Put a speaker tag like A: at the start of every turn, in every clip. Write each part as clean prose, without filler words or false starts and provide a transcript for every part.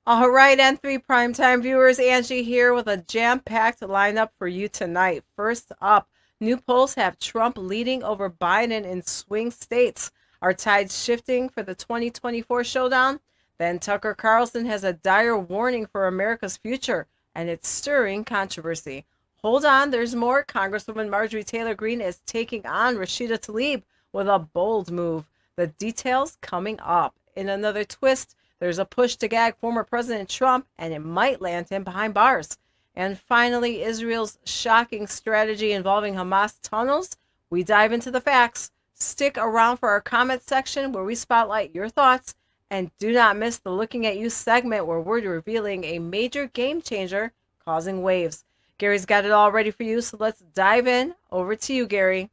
A: All right, N3 primetime viewers, Angie here with a jam-packed lineup for you tonight. First up, new polls have Trump leading over Biden in swing states. Are tides shifting for the 2024 showdown? Then Tucker Carlson has a dire warning for America's future, and it's stirring controversy. Hold on, there's more. Congresswoman Marjorie Taylor Greene is taking on Rashida Tlaib with a bold move. The details coming up. In another twist, there's a push to gag former President Trump, and it might land him behind bars. And finally, Israel's shocking strategy involving Hamas tunnels. We dive into the facts. Stick around for our comment section where we spotlight your thoughts. And do not miss the Looking at You segment where we're revealing a major game changer causing waves. Gary's got it all ready for you, so let's dive in. Over to you, Gary.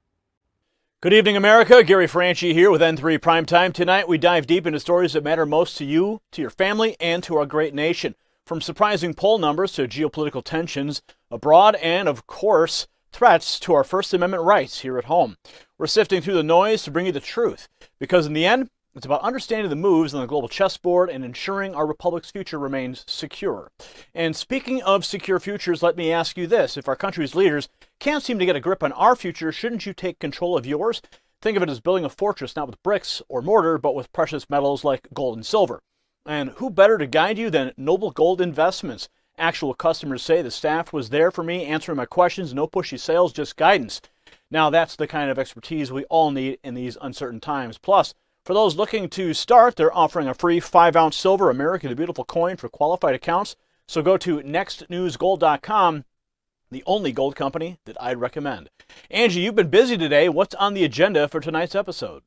B: Good evening, America. Gary Franchi here with N3 Primetime. Tonight, we dive deep into stories that matter most to you, to your family, and to our great nation. From surprising poll numbers to geopolitical tensions abroad and, of course, threats to our First Amendment rights here at home. We're sifting through the noise to bring you the truth, because in the end, it's about understanding the moves on the global chessboard and ensuring our republic's future remains secure. And speaking of secure futures, let me ask you this. If our country's leaders can't seem to get a grip on our future, shouldn't you take control of yours? Think of it as building a fortress not with bricks or mortar, but with precious metals like gold and silver. And who better to guide you than Noble Gold Investments? Actual customers say the staff was there for me, answering my questions, no pushy sales, just guidance. Now that's the kind of expertise we all need in these uncertain times. Plus, for those looking to start, they're offering a free 5-ounce silver America the Beautiful coin for qualified accounts. So go to nextnewsgold.com, the only gold company that I'd recommend. Angie, you've been busy today. What's on the agenda for tonight's episode?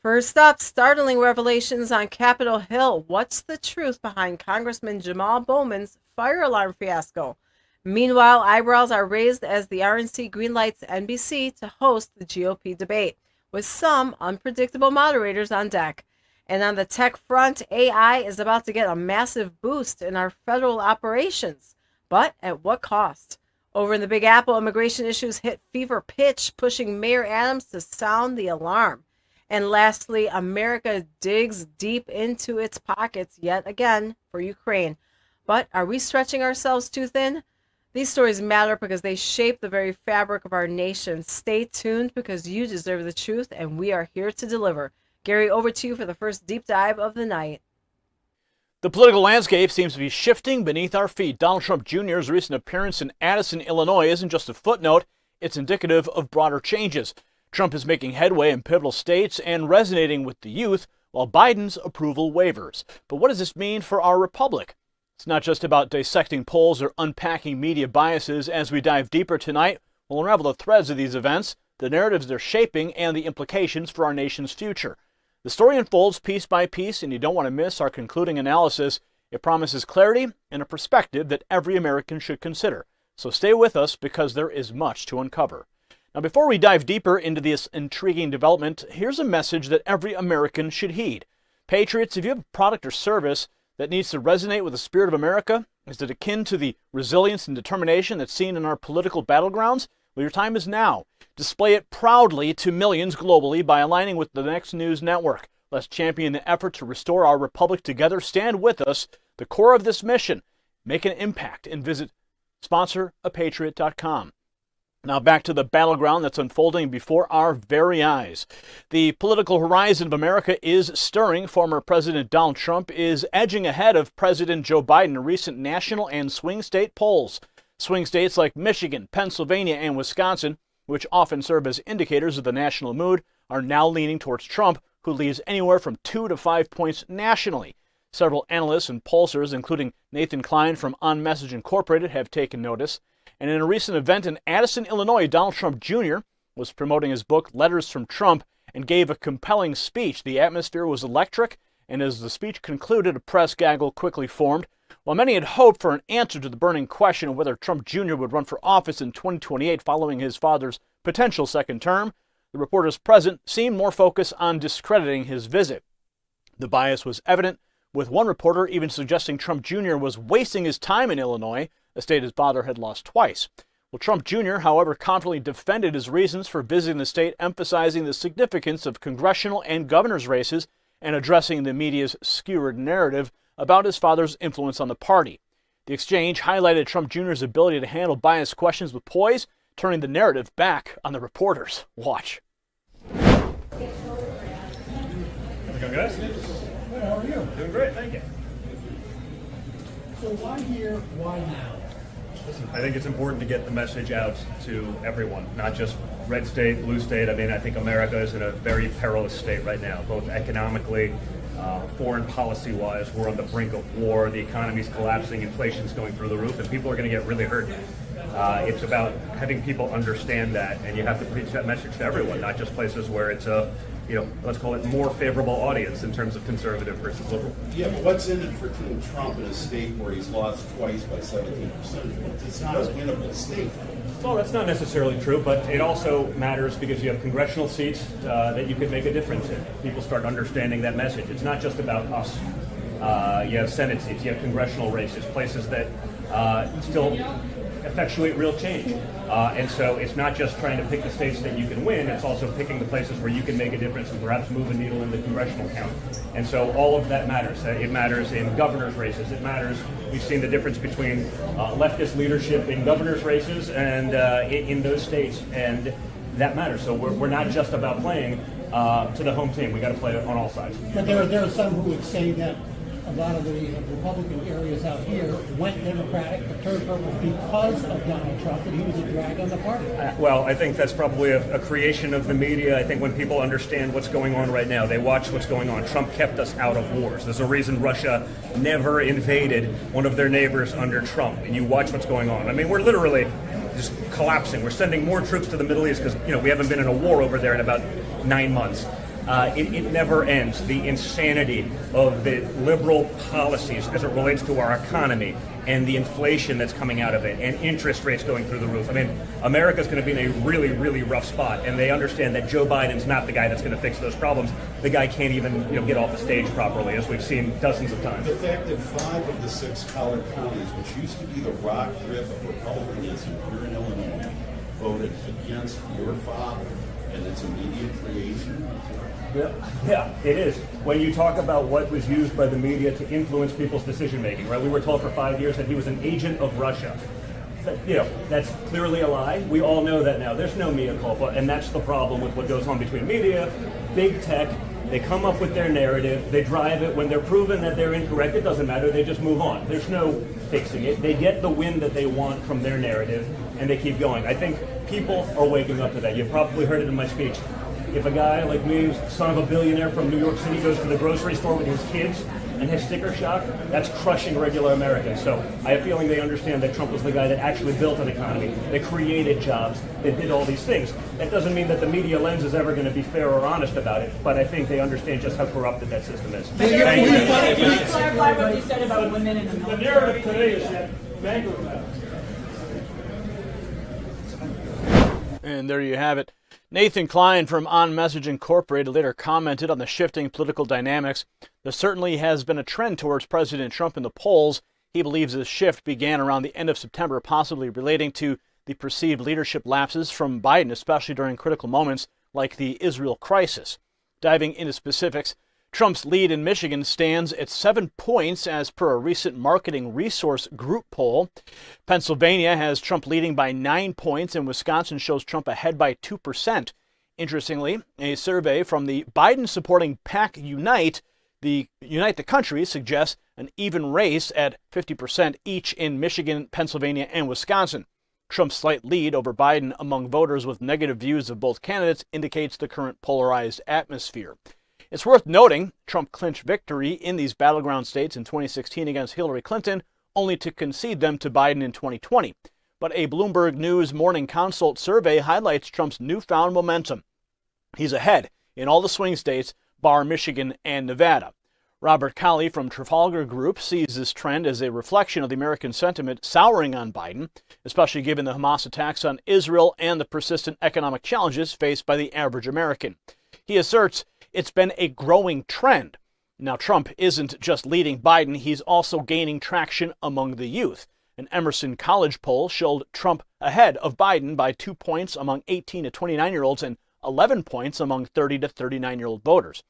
A: First up, startling revelations on Capitol Hill. What's the truth behind Congressman Jamal Bowman's fire alarm fiasco? Meanwhile, eyebrows are raised as the RNC greenlights NBC to host the GOP debate, with some unpredictable moderators on deck. And on the tech front, AI is about to get a massive boost in our federal operations. But at what cost? Over in the Big Apple, immigration issues hit fever pitch, pushing Mayor Adams to sound the alarm. And lastly, America digs deep into its pockets yet again for Ukraine. But are we stretching ourselves too thin? These stories matter because they shape the very fabric of our nation. Stay tuned because you deserve the truth, and we are here to deliver. Gary, over to you for the first deep dive of the night.
B: The political landscape seems to be shifting beneath our feet. Donald Trump Jr.'s recent appearance in Addison, Illinois isn't just a footnote, it's indicative of broader changes. Trump is making headway in pivotal states and resonating with the youth, while Biden's approval wavers. But what does this mean for our republic? It's not just about dissecting polls or unpacking media biases. As we dive deeper tonight, we'll unravel the threads of these events, the narratives they're shaping, and the implications for our nation's future. The story unfolds piece by piece, and you don't want to miss our concluding analysis. It promises clarity and a perspective that every American should consider. So stay with us because there is much to uncover. Now, before we dive deeper into this intriguing development, here's a message that every American should heed. Patriots, if you have a product or service that needs to resonate with the spirit of America, is it akin to the resilience and determination that's seen in our political battlegrounds? Well, your time is now. Display it proudly to millions globally by aligning with the Next News Network. Let's champion the effort to restore our republic together. Stand with us, the core of this mission. Make an impact and visit sponsораpatriot.com. Now back to the battleground that's unfolding before our very eyes. The political horizon of America is stirring. Former President Donald Trump is edging ahead of President Joe Biden in recent national and swing state polls. Swing states like Michigan, Pennsylvania, and Wisconsin, which often serve as indicators of the national mood, are now leaning towards Trump, who leads anywhere from 2 to 5 points nationally. Several analysts and pollsters, including Nathan Klein from On Message Incorporated, have taken notice. And in a recent event in Addison, Illinois, Donald Trump Jr. was promoting his book, Letters from Trump, and gave a compelling speech. The atmosphere was electric, and as the speech concluded, a press gaggle quickly formed. While many had hoped for an answer to the burning question of whether Trump Jr. would run for office in 2028 following his father's potential second term, the reporters present seemed more focused on discrediting his visit. The bias was evident, with one reporter even suggesting Trump Jr. was wasting his time in Illinois, a state his father had lost twice. Well, Trump Jr., however, confidently defended his reasons for visiting the state, emphasizing the significance of congressional and governor's races and addressing the media's skewered narrative about his father's influence on the party. The exchange highlighted Trump Jr.'s ability to handle biased questions with poise, turning the narrative back on the reporters. Watch.
C: How's it going, guys? Good, how are you? Doing great, thank you.
D: So why here, why now?
C: Listen, I think it's important to get the message out to everyone, not just red state, blue state. I mean, I think America is in a very perilous state right now, both economically, foreign policy-wise. We're on the brink of war. The economy's collapsing. Inflation's going through the roof, and people are going to get really hurt. It's about having people understand that, and you have to preach that message to everyone, not just places where it's a, let's call it more favorable audience in terms of conservative versus liberal.
E: Yeah, but what's in it for Trump in a state where he's lost twice by 17%? It's not a winnable state.
C: Well, that's not necessarily true, but it also matters because you have congressional seats that you can make a difference in. People start understanding that message. It's not just about us. You have Senate seats, you have congressional races, places that still effectuate real change. And so it's not just trying to pick the states that you can win, it's also picking the places where you can make a difference and perhaps move a needle in the congressional count. And so all of that matters. It matters in governor's races. It matters, we've seen the difference between leftist leadership in governor's races and in those states, and that matters. So we're not just about playing to the home team. We got to play on all sides.
D: But there are some who would say that a lot of the Republican areas out here went Democratic but turned purple because of Donald Trump, and he was a drag on the party.
C: Well, I think that's probably a creation of the media. I think when people understand what's going on right now, they watch what's going on. Trump kept us out of wars. There's a reason Russia never invaded one of their neighbors under Trump. And you watch what's going on. I mean, we're literally just collapsing. We're sending more troops to the Middle East because, we haven't been in a war over there in about 9 months. It never ends. The insanity of the liberal policies as it relates to our economy and the inflation that's coming out of it and interest rates going through the roof. I mean, America's going to be in a really, really rough spot, and they understand that Joe Biden's not the guy that's going to fix those problems. The guy can't even get off the stage properly, as we've seen dozens of times.
E: The fact that 5 of the 6 collar counties, which used to be the rock rib of Republicanism here in Illinois, voted against your father and its immediate creation.
C: Yeah, it is. When you talk about what was used by the media to influence people's decision-making, right? We were told for 5 years that he was an agent of Russia. That's clearly a lie. We all know that now. There's no mea culpa, and that's the problem with what goes on between media, big tech. They come up with their narrative. They drive it. When they're proven that they're incorrect, it doesn't matter. They just move on. There's no fixing it. They get the win that they want from their narrative, and they keep going. I think people are waking up to that. You've probably heard it in my speech. If a guy like me, son of a billionaire from New York City, goes to the grocery store with his kids and has sticker shock, that's crushing regular Americans. So I have a feeling they understand that Trump was the guy that actually built an economy, that created jobs, that did all these things. That doesn't mean that the media lens is ever going to be fair or honest about it, but I think they understand just how corrupted that system is.
F: Can you clarify what you said about women in the military?
C: The narrative today is that bank.
B: And there you have it. Nathan Klein from On Message Incorporated later commented on the shifting political dynamics. There certainly has been a trend towards President Trump in the polls. He believes this shift began around the end of September, possibly relating to the perceived leadership lapses from Biden, especially during critical moments like the Israel crisis. Diving into specifics, Trump's lead in Michigan stands at 7 points as per a recent marketing resource group poll. Pennsylvania has Trump leading by 9 points, and Wisconsin shows Trump ahead by 2%. Interestingly, a survey from the Biden-supporting PAC Unite the Country suggests an even race at 50% each in Michigan, Pennsylvania, and Wisconsin. Trump's slight lead over Biden among voters with negative views of both candidates indicates the current polarized atmosphere. It's worth noting Trump clinched victory in these battleground states in 2016 against Hillary Clinton, only to concede them to Biden in 2020. But a Bloomberg News Morning Consult survey highlights Trump's newfound momentum. He's ahead in all the swing states, bar Michigan and Nevada. Robert Colley from Trafalgar Group sees this trend as a reflection of the American sentiment souring on Biden, especially given the Hamas attacks on Israel and the persistent economic challenges faced by the average American. He asserts it's been a growing trend. Now, Trump isn't just leading Biden, he's also gaining traction among the youth. An Emerson College poll showed Trump ahead of Biden by 2 points among 18 to 29-year-olds and 11 points among 30 to 39-year-old voters.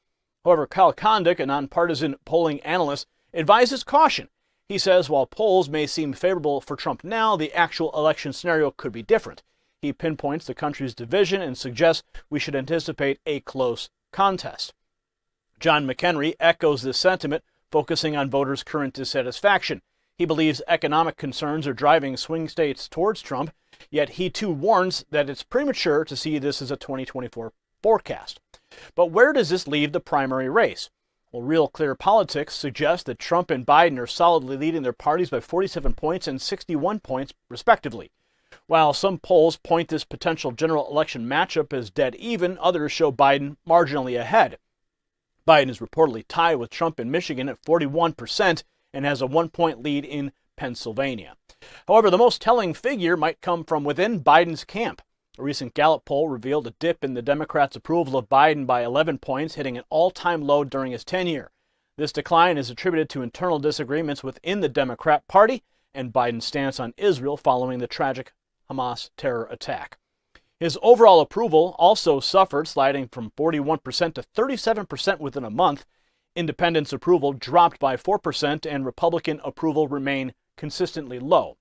B: However, Kyle Kondik, a nonpartisan polling analyst, advises caution. He says while polls may seem favorable for Trump now, the actual election scenario could be different. He pinpoints the country's division and suggests we should anticipate a close contest. John McHenry echoes this sentiment, focusing on voters' current dissatisfaction. He believes economic concerns are driving swing states towards Trump, yet he too warns that it's premature to see this as a 2024 forecast. But where does this leave the primary race? Well, Real Clear Politics suggests that Trump and Biden are solidly leading their parties by 47 points and 61 points, respectively. While some polls point this potential general election matchup as dead even, others show Biden marginally ahead. Biden is reportedly tied with Trump in Michigan at 41% and has a 1-point lead in Pennsylvania. However, the most telling figure might come from within Biden's camp. A recent Gallup poll revealed a dip in the Democrats' approval of Biden by 11 points, hitting an all-time low during his tenure. This decline is attributed to internal disagreements within the Democrat Party and Biden's stance on Israel following the tragic Hamas terror attack. His overall approval also suffered, sliding from 41% to 37% within a month. Independents' approval dropped by 4%, and Republican approval remained consistently low.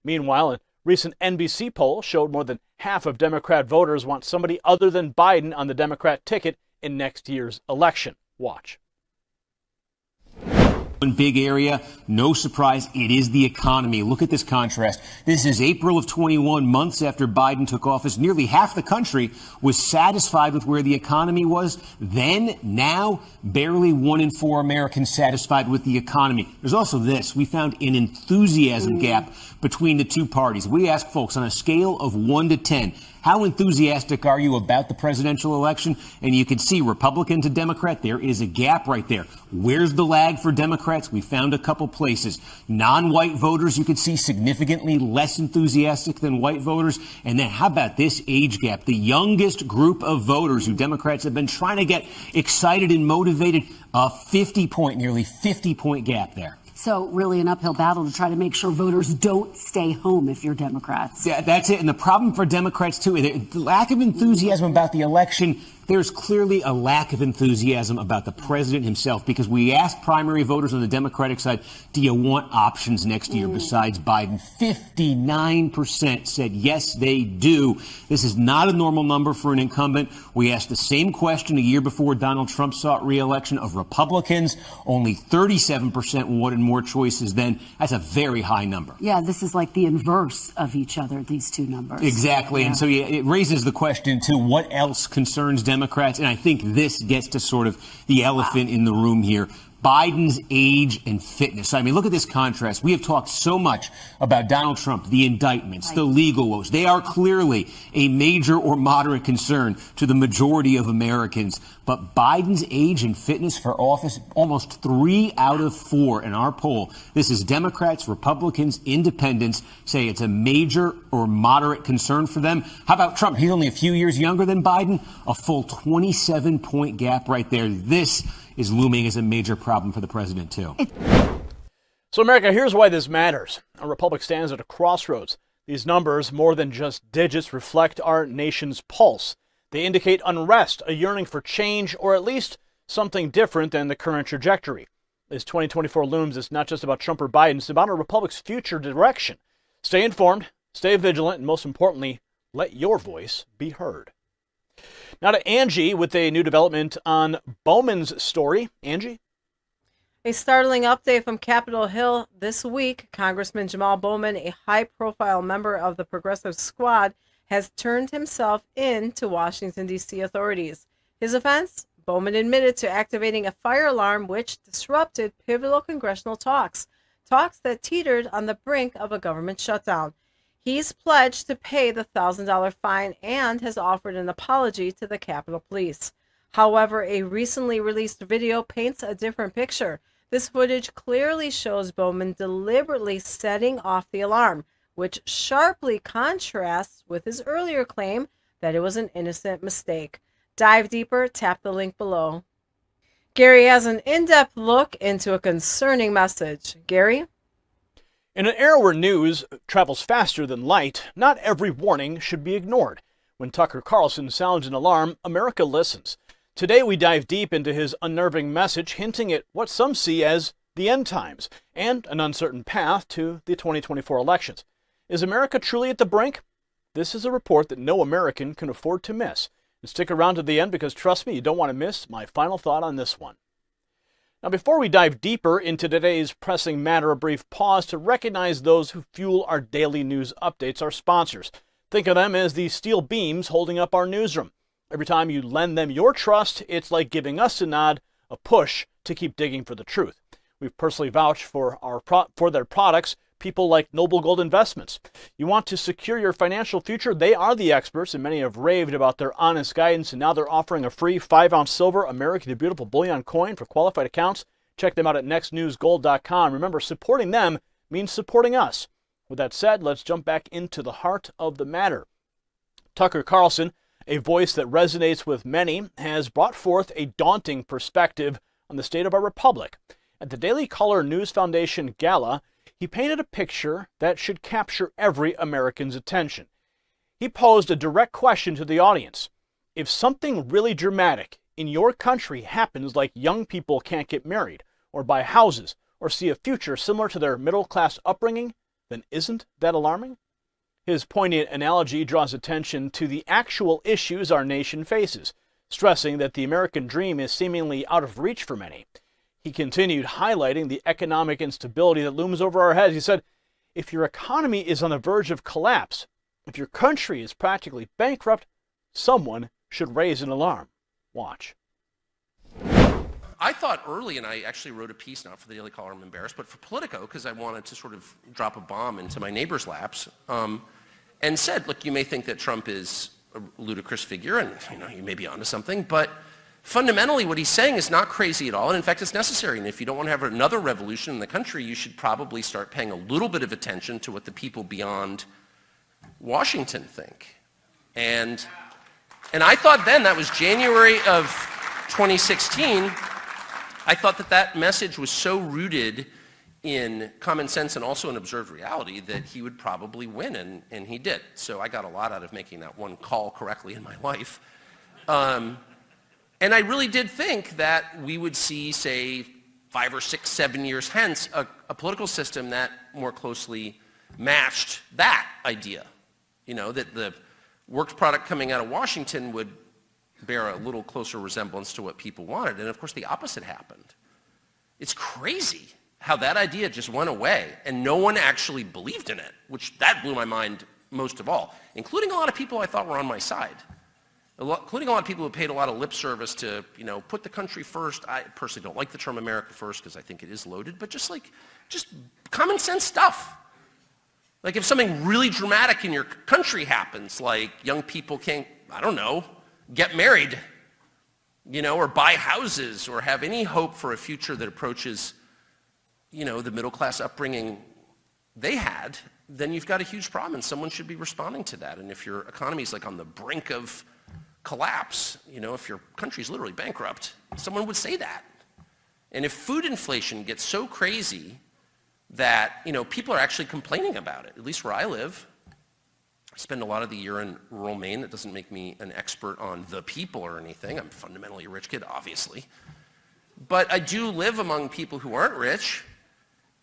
B: Meanwhile, a recent NBC poll showed more than half of Democrat voters want somebody other than Biden on the Democrat ticket in next year's election. Watch.
G: One big area, no surprise, it is the economy. Look at this contrast. This is April of 21, months after Biden took office. Nearly half the country was satisfied with where the economy was then. Now, barely 1 in 4 Americans satisfied with the economy. There's also this. We found an enthusiasm gap between the two parties. We asked folks on a scale of 1 to 10, how enthusiastic are you about the presidential election? And you can see Republican to Democrat, there is a gap right there. Where's the lag for Democrats? We found a couple places. Non-white voters, you can see significantly less enthusiastic than white voters. And then how about this age gap? The youngest group of voters who Democrats have been trying to get excited and motivated, a nearly 50-point gap there.
H: So really an uphill battle to try to make sure voters don't stay home if you're Democrats.
G: Yeah, that's it. And the problem for Democrats, too, the lack of enthusiasm about the election, there's clearly a lack of enthusiasm about the president himself, because we asked primary voters on the Democratic side, do you want options next year besides Biden? 59% said yes, they do. This is not a normal number for an incumbent. We asked the same question a year before Donald Trump sought re-election of Republicans. Only 37% wanted more choices then. That's a very high number.
H: Yeah, this is like the inverse of each other, these two numbers.
G: Exactly.
H: Yeah.
G: And so it raises the question, too, what else concerns Democrats? And I think this gets to sort of the elephant in the room here. Biden's age and fitness. I mean, look at this contrast. We have talked so much about Donald Trump, the indictments, the legal woes. They are clearly a major or moderate concern to the majority of Americans. But Biden's age and fitness for office, almost 3 out of 4 in our poll. This is Democrats, Republicans, independents say it's a major or moderate concern for them. How about Trump? He's only a few years younger than Biden. A full 27-point gap right there. This is looming as a major problem for the president, too.
B: So, America, here's why this matters. Our republic stands at a crossroads. These numbers, more than just digits, reflect our nation's pulse. They indicate unrest, a yearning for change, or at least something different than the current trajectory. As 2024 looms, it's not just about Trump or Biden, it's about our republic's future direction. Stay informed, stay vigilant, and most importantly, let your voice be heard. Now to Angie with a new development on Bowman's story. Angie?
A: A startling update from Capitol Hill this week. Congressman Jamal Bowman, a high-profile member of the Progressive Squad, has turned himself in to Washington, D.C. authorities. His offense? Bowman admitted to activating a fire alarm which disrupted pivotal congressional talks that teetered on the brink of a government shutdown. He's pledged to pay the $1,000 fine and has offered an apology to the Capitol Police. However, a recently released video paints a different picture. This footage clearly shows Bowman deliberately setting off the alarm, which sharply contrasts with his earlier claim that it was an innocent mistake. Dive deeper, tap the link below. Gary has an in-depth look into a concerning message. Gary?
B: In an era where news travels faster than light, not every warning should be ignored. When Tucker Carlson sounds an alarm, America listens. Today we dive deep into his unnerving message, hinting at what some see as the end times, and an uncertain path to the 2024 elections. Is America truly at the brink? This is a report that no American can afford to miss. And stick around to the end because, trust me, you don't want to miss my final thought on this one. Now, before we dive deeper into today's pressing matter, a brief pause to recognize those who fuel our daily news updates, our sponsors. Think of them as the steel beams holding up our newsroom. Every time you lend them your trust, it's like giving us a nod, a push to keep digging for the truth. We've personally vouched for their products, people like Noble Gold Investments. You want to secure your financial future? They are the experts, and many have raved about their honest guidance, and now they're offering a free 5-ounce silver America the Beautiful bullion coin for qualified accounts. Check them out at nextnewsgold.com. Remember, supporting them means supporting us. With that said, let's jump back into the heart of the matter. Tucker Carlson, a voice that resonates with many, has brought forth a daunting perspective on the state of our republic. At the Daily Caller News Foundation Gala, he painted a picture that should capture every American's attention. He posed a direct question to the audience. If something really dramatic in your country happens, like young people can't get married, or buy houses, or see a future similar to their middle-class upbringing, then isn't that alarming? His poignant analogy draws attention to the actual issues our nation faces, stressing that the American dream is seemingly out of reach for many. He continued highlighting the economic instability that looms over our heads. He said, if your economy is on the verge of collapse, if your country is practically bankrupt, someone should raise an alarm. Watch.
I: I thought early, and I actually wrote a piece, not for the Daily Caller, I'm embarrassed, but for Politico, because I wanted to sort of drop a bomb into my neighbor's laps, and said, look, you may think that Trump is a ludicrous figure, and you may be onto something, but fundamentally what he's saying is not crazy at all, and in fact it's necessary. And if you don't want to have another revolution in the country, you should probably start paying a little bit of attention to what the people beyond Washington think. And I thought then, that was January of 2016, I thought that message was so rooted in common sense and also in observed reality that he would probably win, and he did. So I got a lot out of making that one call correctly in my life. And I really did think that we would see, say, 5 or 6, 7 years hence, a political system that more closely matched that idea. That the worked product coming out of Washington would bear a little closer resemblance to what people wanted. And of course, the opposite happened. It's crazy how that idea just went away, and no one actually believed in it, that blew my mind most of all, including a lot of people I thought were on my side. Including a lot of people who paid a lot of lip service to, put the country first. I personally don't like the term America first because I think it is loaded, but just common sense stuff. Like if something really dramatic in your country happens, like young people can't, get married, or buy houses or have any hope for a future that approaches, the middle-class upbringing they had, then you've got a huge problem and someone should be responding to that. And if your economy is on the brink of collapse, if your country's literally bankrupt, someone would say that. And if food inflation gets so crazy that, people are actually complaining about it, at least where I live. I spend a lot of the year in rural Maine. That doesn't make me an expert on the people or anything. I'm fundamentally a rich kid, obviously. But I do live among people who aren't rich,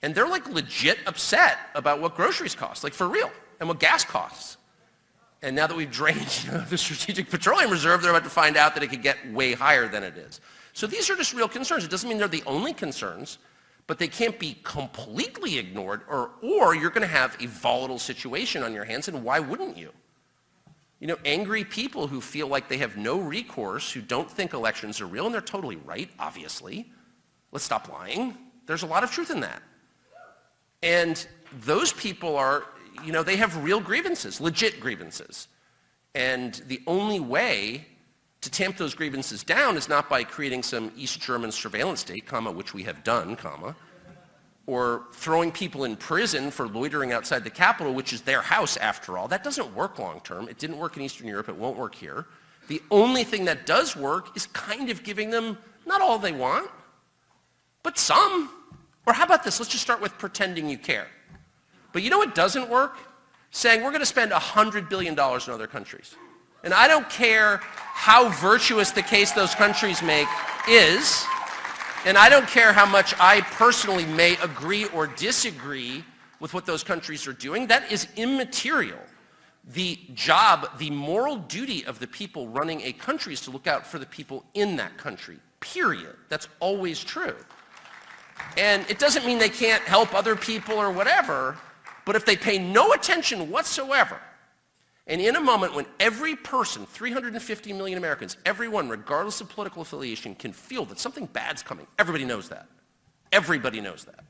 I: and they're legit upset about what groceries cost, for real, and what gas costs. And now that we've drained the Strategic Petroleum Reserve, they're about to find out that it could get way higher than it is. So these are just real concerns. It doesn't mean they're the only concerns, but they can't be completely ignored, or you're going to have a volatile situation on your hands, and why wouldn't you? Angry people who feel like they have no recourse, who don't think elections are real, and they're totally right, obviously. Let's stop lying. There's a lot of truth in that. And those people are, they have real grievances, legit grievances. And the only way to tamp those grievances down is not by creating some East German surveillance state, which we have done, or throwing people in prison for loitering outside the Capitol, which is their house after all. That doesn't work long term. It didn't work in Eastern Europe. It won't work here. The only thing that does work is kind of giving them not all they want, but some. Or how about this? Let's just start with pretending you care. But you know what doesn't work? Saying we're going to spend $100 billion in other countries. And I don't care how virtuous the case those countries make is, And I don't care how much I personally may agree or disagree with what those countries are doing. That is immaterial. The job, the moral duty of the people running a country is to look out for the people in that country, period. That's always true. And it doesn't mean they can't help other people or whatever, but if they pay no attention whatsoever, and in a moment when every person, 350 million Americans, everyone, regardless of political affiliation, can feel that something bad's coming, everybody knows that. Everybody knows that.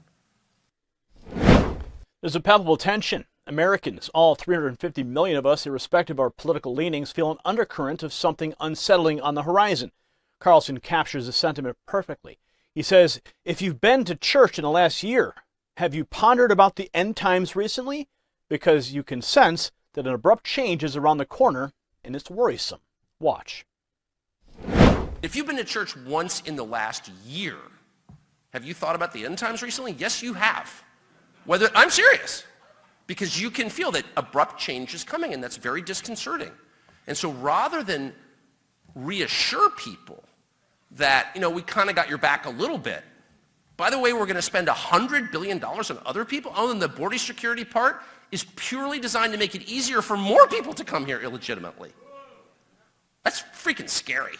B: There's a palpable tension. Americans, all 350 million of us, irrespective of our political leanings, feel an undercurrent of something unsettling on the horizon. Carlson captures the sentiment perfectly. He says, if you've been to church in the last year, have you pondered about the end times recently? Because you can sense that an abrupt change is around the corner, and it's worrisome. Watch.
I: If you've been to church once in the last year, have you thought about the end times recently? Yes, you have. I'm serious. Because you can feel that abrupt change is coming, and that's very disconcerting. And so rather than reassure people that, we kind of got your back a little bit, by the way, we're going to spend $100 billion on other people, other than the border security part, is purely designed to make it easier for more people to come here illegitimately. That's freaking scary.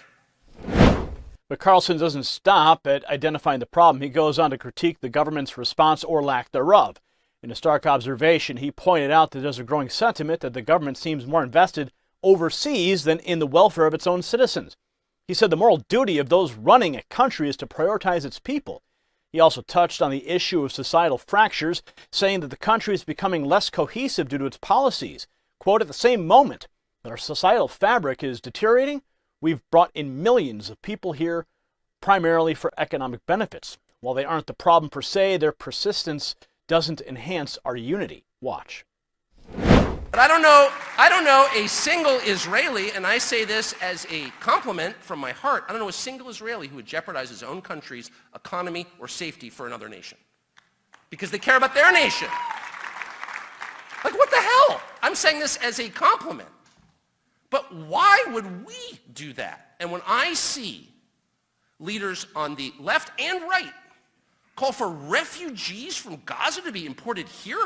B: But Carlson doesn't stop at identifying the problem. He goes on to critique the government's response or lack thereof. In a stark observation, he pointed out that there's a growing sentiment that the government seems more invested overseas than in the welfare of its own citizens. He said the moral duty of those running a country is to prioritize its people. He also touched on the issue of societal fractures, saying that the country is becoming less cohesive due to its policies. Quote, at the same moment that our societal fabric is deteriorating, we've brought in millions of people here primarily for economic benefits. While they aren't the problem per se, their persistence doesn't enhance our unity. Watch.
I: But I don't know a single Israeli, and I say this as a compliment from my heart, I don't know a single Israeli who would jeopardize his own country's economy or safety for another nation. Because they care about their nation. Like, what the hell? I'm saying this as a compliment. But why would we do that? And when I see leaders on the left and right call for refugees from Gaza to be imported here,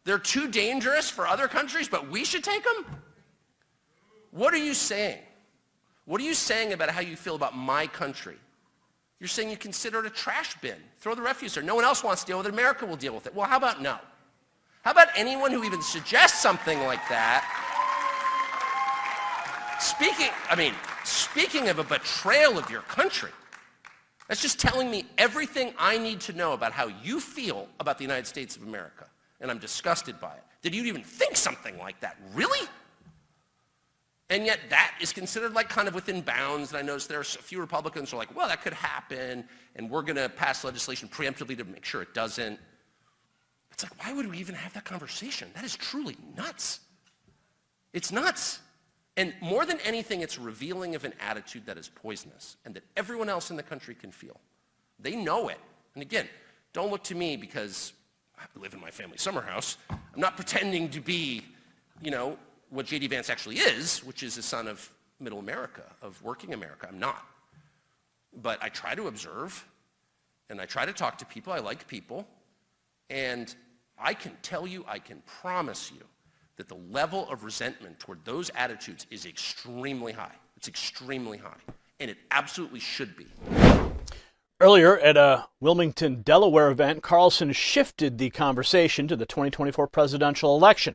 I: they're too dangerous for other countries, but we should take them? What are you saying? What are you saying about how you feel about my country? You're saying you consider it a trash bin. Throw the refuse there. No one else wants to deal with it. America will deal with it. Well, how about no? How about anyone who even suggests something like that? Speaking of a betrayal of your country, that's just telling me everything I need to know about how you feel about the United States of America. And I'm disgusted by it. Did you even think something like that? Really? And yet that is considered like kind of within bounds. And I notice there's a few Republicans who are like, well, that could happen, and we're going to pass legislation preemptively to make sure it doesn't. It's like, why would we even have that conversation? That is truly nuts. It's nuts. And more than anything, it's revealing of an attitude that is poisonous and that everyone else in the country can feel. They know it. And again, don't look to me because I live in my family summer house. I'm not pretending to be, what J.D. Vance actually is, which is a son of middle America, of working America. I'm not. But I try to observe, and I try to talk to people. I like people. And I can tell you, I can promise you, that the level of resentment toward those attitudes is extremely high. It's extremely high. And it absolutely should be.
B: Earlier at a Wilmington, Delaware event, Carlson shifted the conversation to the 2024 presidential election.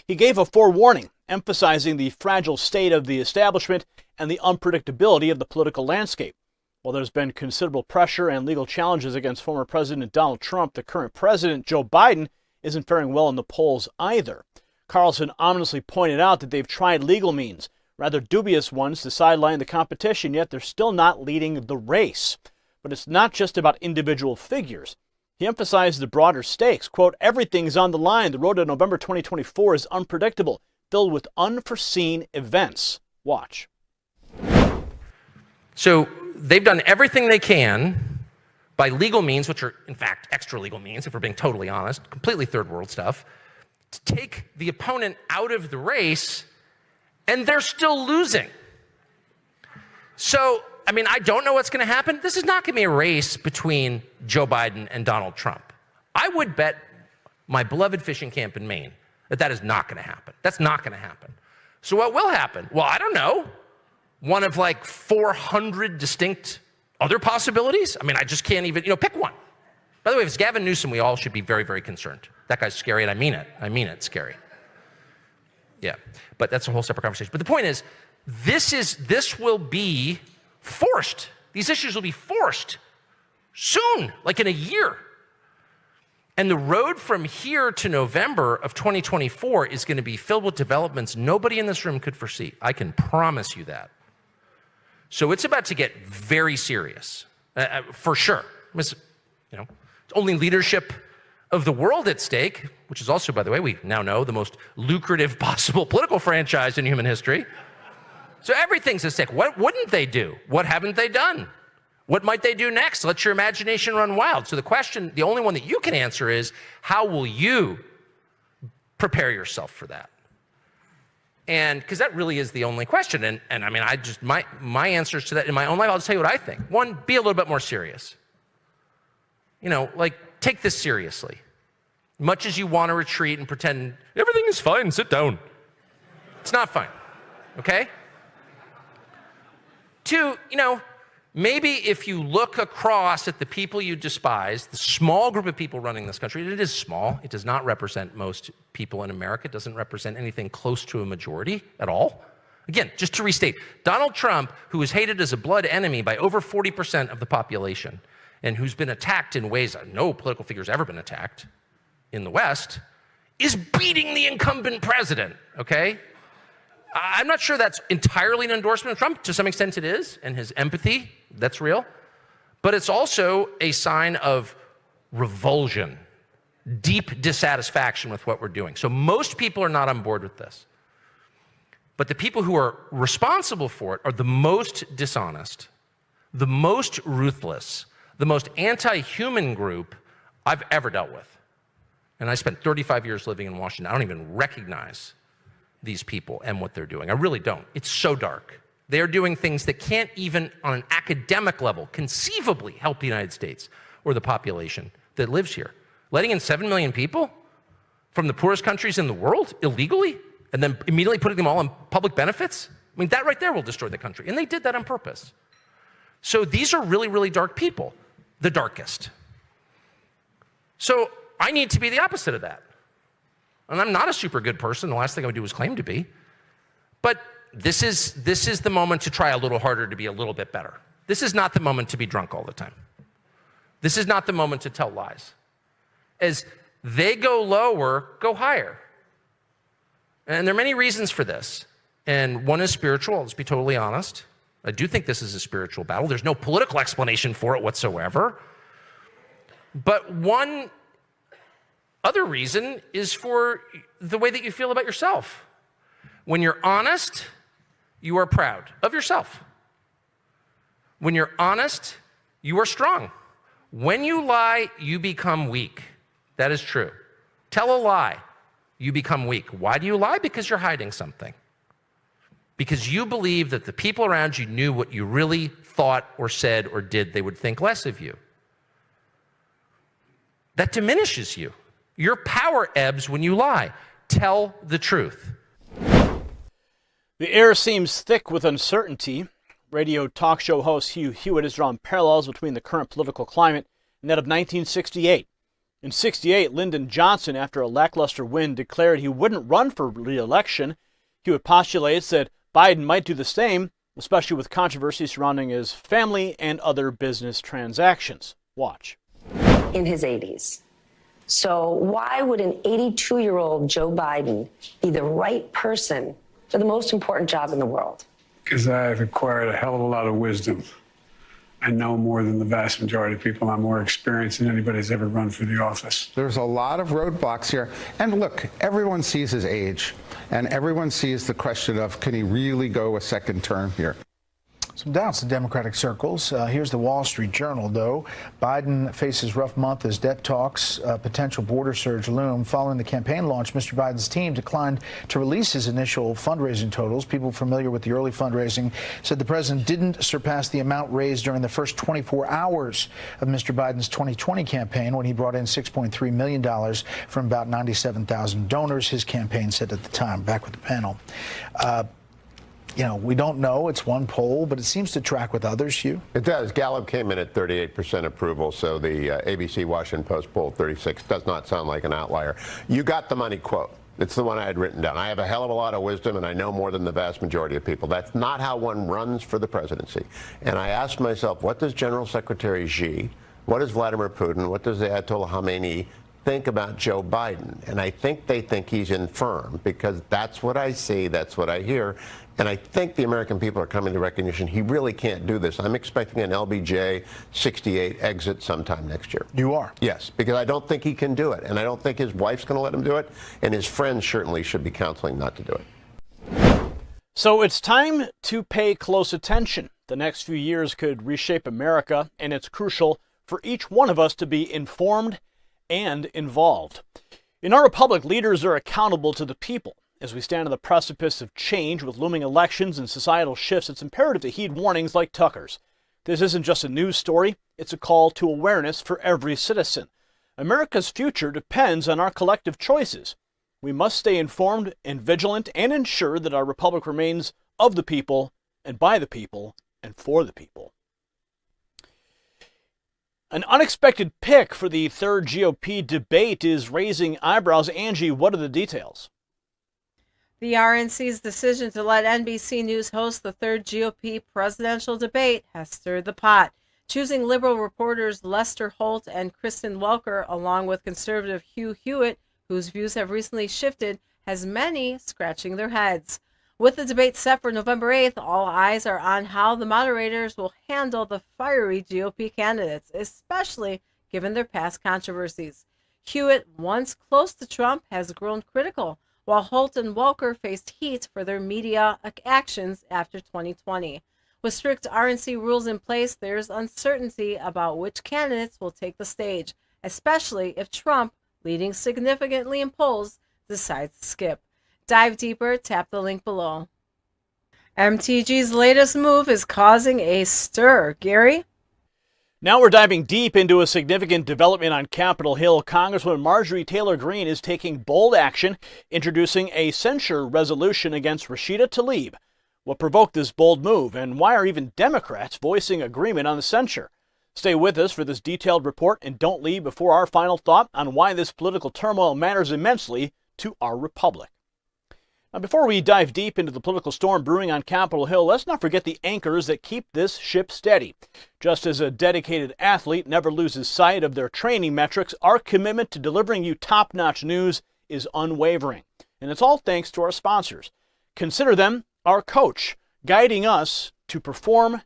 B: He gave a forewarning, emphasizing the fragile state of the establishment and the unpredictability of the political landscape. While there's been considerable pressure and legal challenges against former President Donald Trump, the current president, Joe Biden, isn't faring well in the polls either. Carlson ominously pointed out that they've tried legal means, rather dubious ones, to sideline the competition, yet they're still not leading the race. But it's not just about individual figures. He emphasized the broader stakes. Quote, everything's on the line. The road to November 2024 is unpredictable, filled with unforeseen events. Watch.
J: So they've done everything they can by legal means, which are, in fact, extra legal means, if we're being totally honest, completely third world stuff, to take the opponent out of the race, and they're still losing. So I mean, I don't know what's going to happen. This is not going to be a race between Joe Biden and Donald Trump. I would bet my beloved fishing camp in Maine that is not going to happen. That's not going to happen. So what will happen? Well, I don't know. One of like 400 distinct other possibilities? I mean, I just can't even, pick one. By the way, if it's Gavin Newsom, we all should be very, very concerned. That guy's scary, and I mean it. I mean it, scary. Yeah, but that's a whole separate conversation. But the point is, this will be forced. These issues will be forced soon, like in a year. And the road from here to November of 2024 is going to be filled with developments nobody in this room could foresee. I can promise you that. So it's about to get very serious, for sure. It's only leadership of the world at stake, which is also, by the way, we now know, the most lucrative possible political franchise in human history. So everything's at stake. What wouldn't they do? What haven't they done? What might they do next? Let your imagination run wild. So the question, the only one that you can answer is, how will you prepare yourself for that? And because that really is the only question. And I mean, my answers to that in my own life, I'll just tell you what I think. One, be a little bit more serious. Take this seriously. Much as you want to retreat and pretend everything is fine, sit down. It's not fine, okay? Two, maybe if you look across at the people you despise, the small group of people running this country, it is small. It does not represent most people in America. It doesn't represent anything close to a majority at all. Again, just to restate, Donald Trump, who is hated as a blood enemy by over 40% of the population, and who's been attacked in ways that no political figure's ever been attacked in the West, is beating the incumbent president, okay? I'm not sure that's entirely an endorsement of Trump. To some extent it is, and his empathy, that's real. But it's also a sign of revulsion, deep dissatisfaction with what we're doing. So most people are not on board with this. But the people who are responsible for it are the most dishonest, the most ruthless, the most anti-human group I've ever dealt with. And I spent 35 years living in Washington. I don't even recognize these people and what they're doing. I really don't. It's so dark. They're doing things that can't even, on an academic level, conceivably help the United States or the population that lives here. Letting in 7 million people from the poorest countries in the world illegally, and then immediately putting them all on public benefits? I mean, that right there will destroy the country. And they did that on purpose. So these are really, really dark people, the darkest. So I need to be the opposite of that. And I'm not a super good person. The last thing I would do is claim to be. But this is the moment to try a little harder to be a little bit better. This is not the moment to be drunk all the time. This is not the moment to tell lies. As they go lower, go higher. And there are many reasons for this. And one is spiritual. I'll just be totally honest. I do think this is a spiritual battle. There's no political explanation for it whatsoever. But one other reason is for the way that you feel about yourself. When you're honest, you are proud of yourself. When you're honest, you are strong. When you lie, you become weak. That is true. Tell a lie, you become weak. Why do you lie? Because you're hiding something. Because you believe that the people around you knew what you really thought or said or did, they would think less of you. That diminishes you. Your power ebbs when you lie. Tell the truth.
B: The air seems thick with uncertainty. Radio talk show host Hugh Hewitt has drawn parallels between the current political climate and that of 1968. In 68, Lyndon Johnson, after a lackluster win, declared he wouldn't run for re-election. Hewitt postulates that Biden might do the same, especially with controversy surrounding his family and other business transactions. Watch.
K: In his 80s. So why would an 82-year-old Joe Biden be the right person for the most important job in the world?
L: Because I've acquired a hell of a lot of wisdom. I know more than the vast majority of people. I'm more experienced than anybody's ever run for the office.
M: There's a lot of roadblocks here. And look, everyone sees his age, and everyone sees the question of, can he really go a second term here?
N: Some doubts in Democratic circles. Here's the Wall Street Journal, though. Biden faces rough month as debt talks, potential border surge loom. Following the campaign launch, Mr. Biden's team declined to release his initial fundraising totals. People familiar with the early fundraising said the president didn't surpass the amount raised during the first 24 hours of Mr. Biden's 2020 campaign, when he brought in $6.3 million from about 97,000 donors, his campaign said at the time. Back with the panel. We don't know. It's one poll, but it seems to track with others, Hugh.
O: It does. Gallup came in at 38% approval, so the ABC Washington Post poll 36 does not sound like an outlier. You got the money quote. It's the one I had written down. I have a hell of a lot of wisdom, and I know more than the vast majority of people. That's not how one runs for the presidency. And I asked myself, what does General Secretary Xi, what does Vladimir Putin, what does the Ayatollah Khamenei think about Joe Biden? And I think they think he's infirm, because that's what I see, that's what I hear. And I think the American people are coming to recognition he really can't do this. I'm expecting an LBJ 68 exit sometime next year.
N: You are?
O: Yes, because I don't think he can do it. And I don't think his wife's going to let him do it. And his friends certainly should be counseling not to do it.
B: So it's time to pay close attention. The next few years could reshape America, and it's crucial for each one of us to be informed and involved. In our republic, leaders are accountable to the people. As we stand on the precipice of change with looming elections and societal shifts, it's imperative to heed warnings like Tucker's. This isn't just a news story, it's a call to awareness for every citizen. America's future depends on our collective choices. We must stay informed and vigilant and ensure that our republic remains of the people and by the people and for the people. An unexpected pick for the third GOP debate is raising eyebrows. Angie, what are the details?
A: The RNC's decision to let NBC News host the third GOP presidential debate has stirred the pot, choosing liberal reporters Lester Holt and Kristen Welker, along with conservative Hugh Hewitt, whose views have recently shifted, has many scratching their heads. With the debate set for November 8th, all eyes are on how the moderators will handle the fiery GOP candidates, especially given their past controversies. Hewitt, once close to Trump, has grown critical, while Holt and Welker faced heat for their media actions after 2020. With strict RNC rules in place, there's uncertainty about which candidates will take the stage, especially if Trump, leading significantly in polls, decides to skip. Dive deeper, tap the link below. MTG's latest move is causing a stir. Gary?
B: Now we're diving deep into a significant development on Capitol Hill. Congresswoman Marjorie Taylor Greene is taking bold action, introducing a censure resolution against Rashida Tlaib. What provoked this bold move, and why are even Democrats voicing agreement on the censure? Stay with us for this detailed report, and don't leave before our final thought on why this political turmoil matters immensely to our republic. Now, before we dive deep into the political storm brewing on Capitol Hill, let's not forget the anchors that keep this ship steady. Just as a dedicated athlete never loses sight of their training metrics, our commitment to delivering you top-notch news is unwavering. And it's all thanks to our sponsors. Consider them our coach, guiding us to perform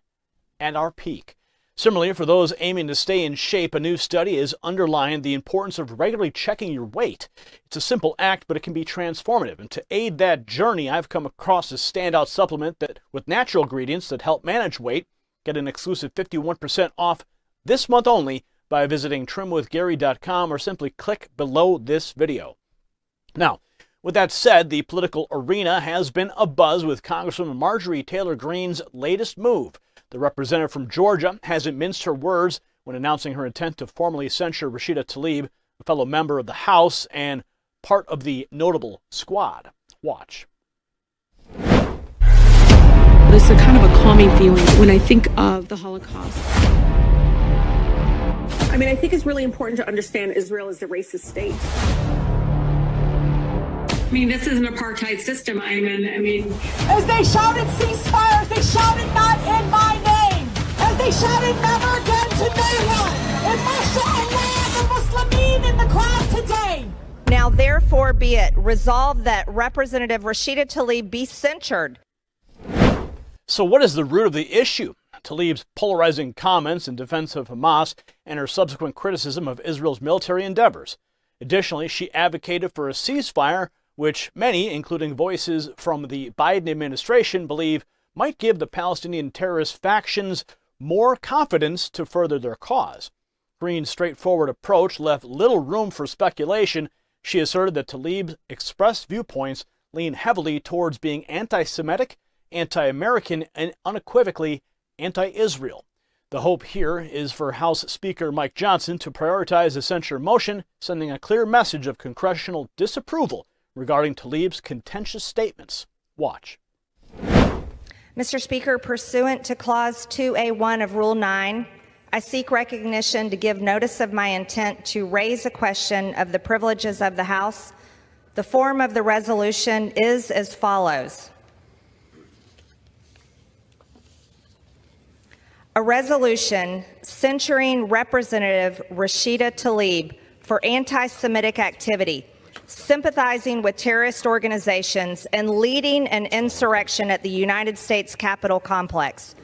B: at our peak. Similarly, for those aiming to stay in shape, a new study has underlined the importance of regularly checking your weight. It's a simple act, but it can be transformative. And to aid that journey, I've come across a standout supplement that, with natural ingredients that help manage weight. Get an exclusive 51% off this month only by visiting trimwithgary.com or simply click below this video. Now, with that said, the political arena has been abuzz with Congresswoman Marjorie Taylor Greene's latest move. The representative from Georgia hasn't minced her words when announcing her intent to formally censure Rashida Tlaib, a fellow member of the House and part of the notable squad. Watch.
P: It's a kind of a calming feeling when I think of the Holocaust. I mean, I think it's really important to understand Israel is a racist state. I mean, this is an apartheid system, Ayman. I mean,
Q: as they shouted ceasefire, they shouted not in my name. As they shouted never again to Naywan. And Masha Allah, the Muslimin in the crowd today.
R: Now, therefore be it resolved that Representative Rashida Tlaib be censured.
B: So what is the root of the issue? Tlaib's polarizing comments in defense of Hamas and her subsequent criticism of Israel's military endeavors. Additionally, she advocated for a ceasefire, which many, including voices from the Biden administration, believe might give the Palestinian terrorist factions more confidence to further their cause. Green's straightforward approach left little room for speculation. She asserted that Tlaib's expressed viewpoints lean heavily towards being anti-Semitic, anti-American, and unequivocally anti-Israel. The hope here is for House Speaker Mike Johnson to prioritize the censure motion, sending a clear message of congressional disapproval regarding Tlaib's contentious statements. Watch.
R: Mr. Speaker, pursuant to Clause 2A1 of Rule 9, I seek recognition to give notice of my intent to raise a question of the privileges of the House. The form of the resolution is as follows. A resolution censuring Representative Rashida Tlaib for anti-Semitic activity, sympathizing with terrorist organizations, and leading an insurrection at the United States Capitol complex.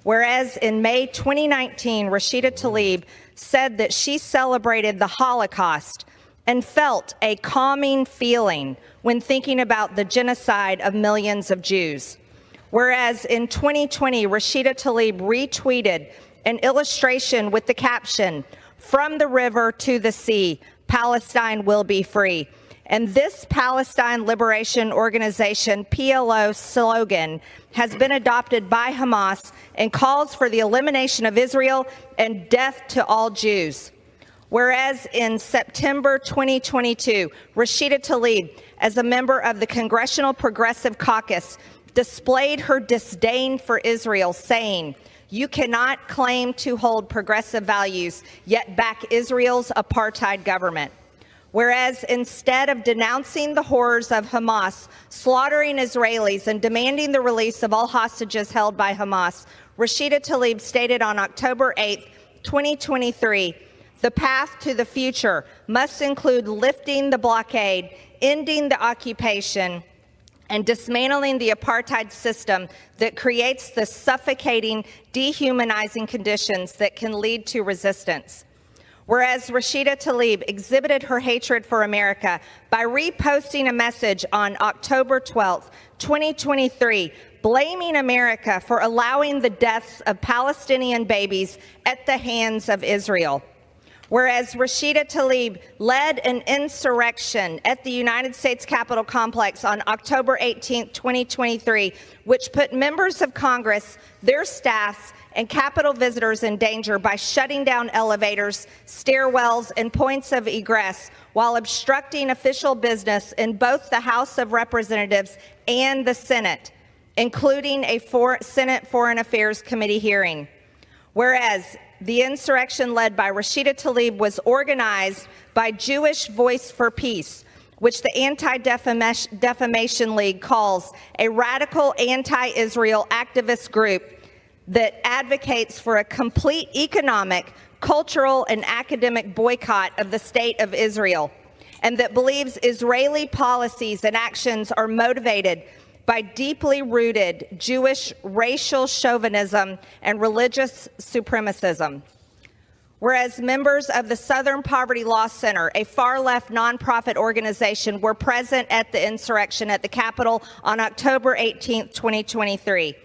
R: Whereas in May 2019, Rashida Tlaib said that she celebrated the Holocaust and felt a calming feeling when thinking about the genocide of millions of Jews. Whereas in 2020, Rashida Tlaib retweeted an illustration with the caption, "From the river to the sea, Palestine will be free." And this Palestine Liberation Organization, PLO slogan, has been adopted by Hamas and calls for the elimination of Israel and death to all Jews. Whereas in September 2022, Rashida Tlaib, as a member of the Congressional Progressive Caucus, displayed her disdain for Israel, saying, "You cannot claim to hold progressive values, yet back Israel's apartheid government." Whereas instead of denouncing the horrors of Hamas, slaughtering Israelis, and demanding the release of all hostages held by Hamas, Rashida Tlaib stated on October 8, 2023, "The path to the future must include lifting the blockade, ending the occupation, and dismantling the apartheid system that creates the suffocating, dehumanizing conditions that can lead to resistance." Whereas Rashida Tlaib exhibited her hatred for America by reposting a message on October 12, 2023, blaming America for allowing the deaths of Palestinian babies at the hands of Israel. Whereas Rashida Tlaib led an insurrection at the United States Capitol complex on October 18, 2023, which put members of Congress, their staffs, and Capitol visitors in danger by shutting down elevators, stairwells, and points of egress while obstructing official business in both the House of Representatives and the Senate, including a Senate Foreign Affairs Committee hearing. Whereas the insurrection led by Rashida Tlaib was organized by Jewish Voice for Peace, which the Anti-Defamation League calls a radical anti-Israel activist group that advocates for a complete economic, cultural, and academic boycott of the state of Israel, and that believes Israeli policies and actions are motivated by deeply rooted Jewish racial chauvinism and religious supremacism. Whereas members of the Southern Poverty Law Center, a far-left nonprofit organization, were present at the insurrection at the Capitol on October 18, 2023.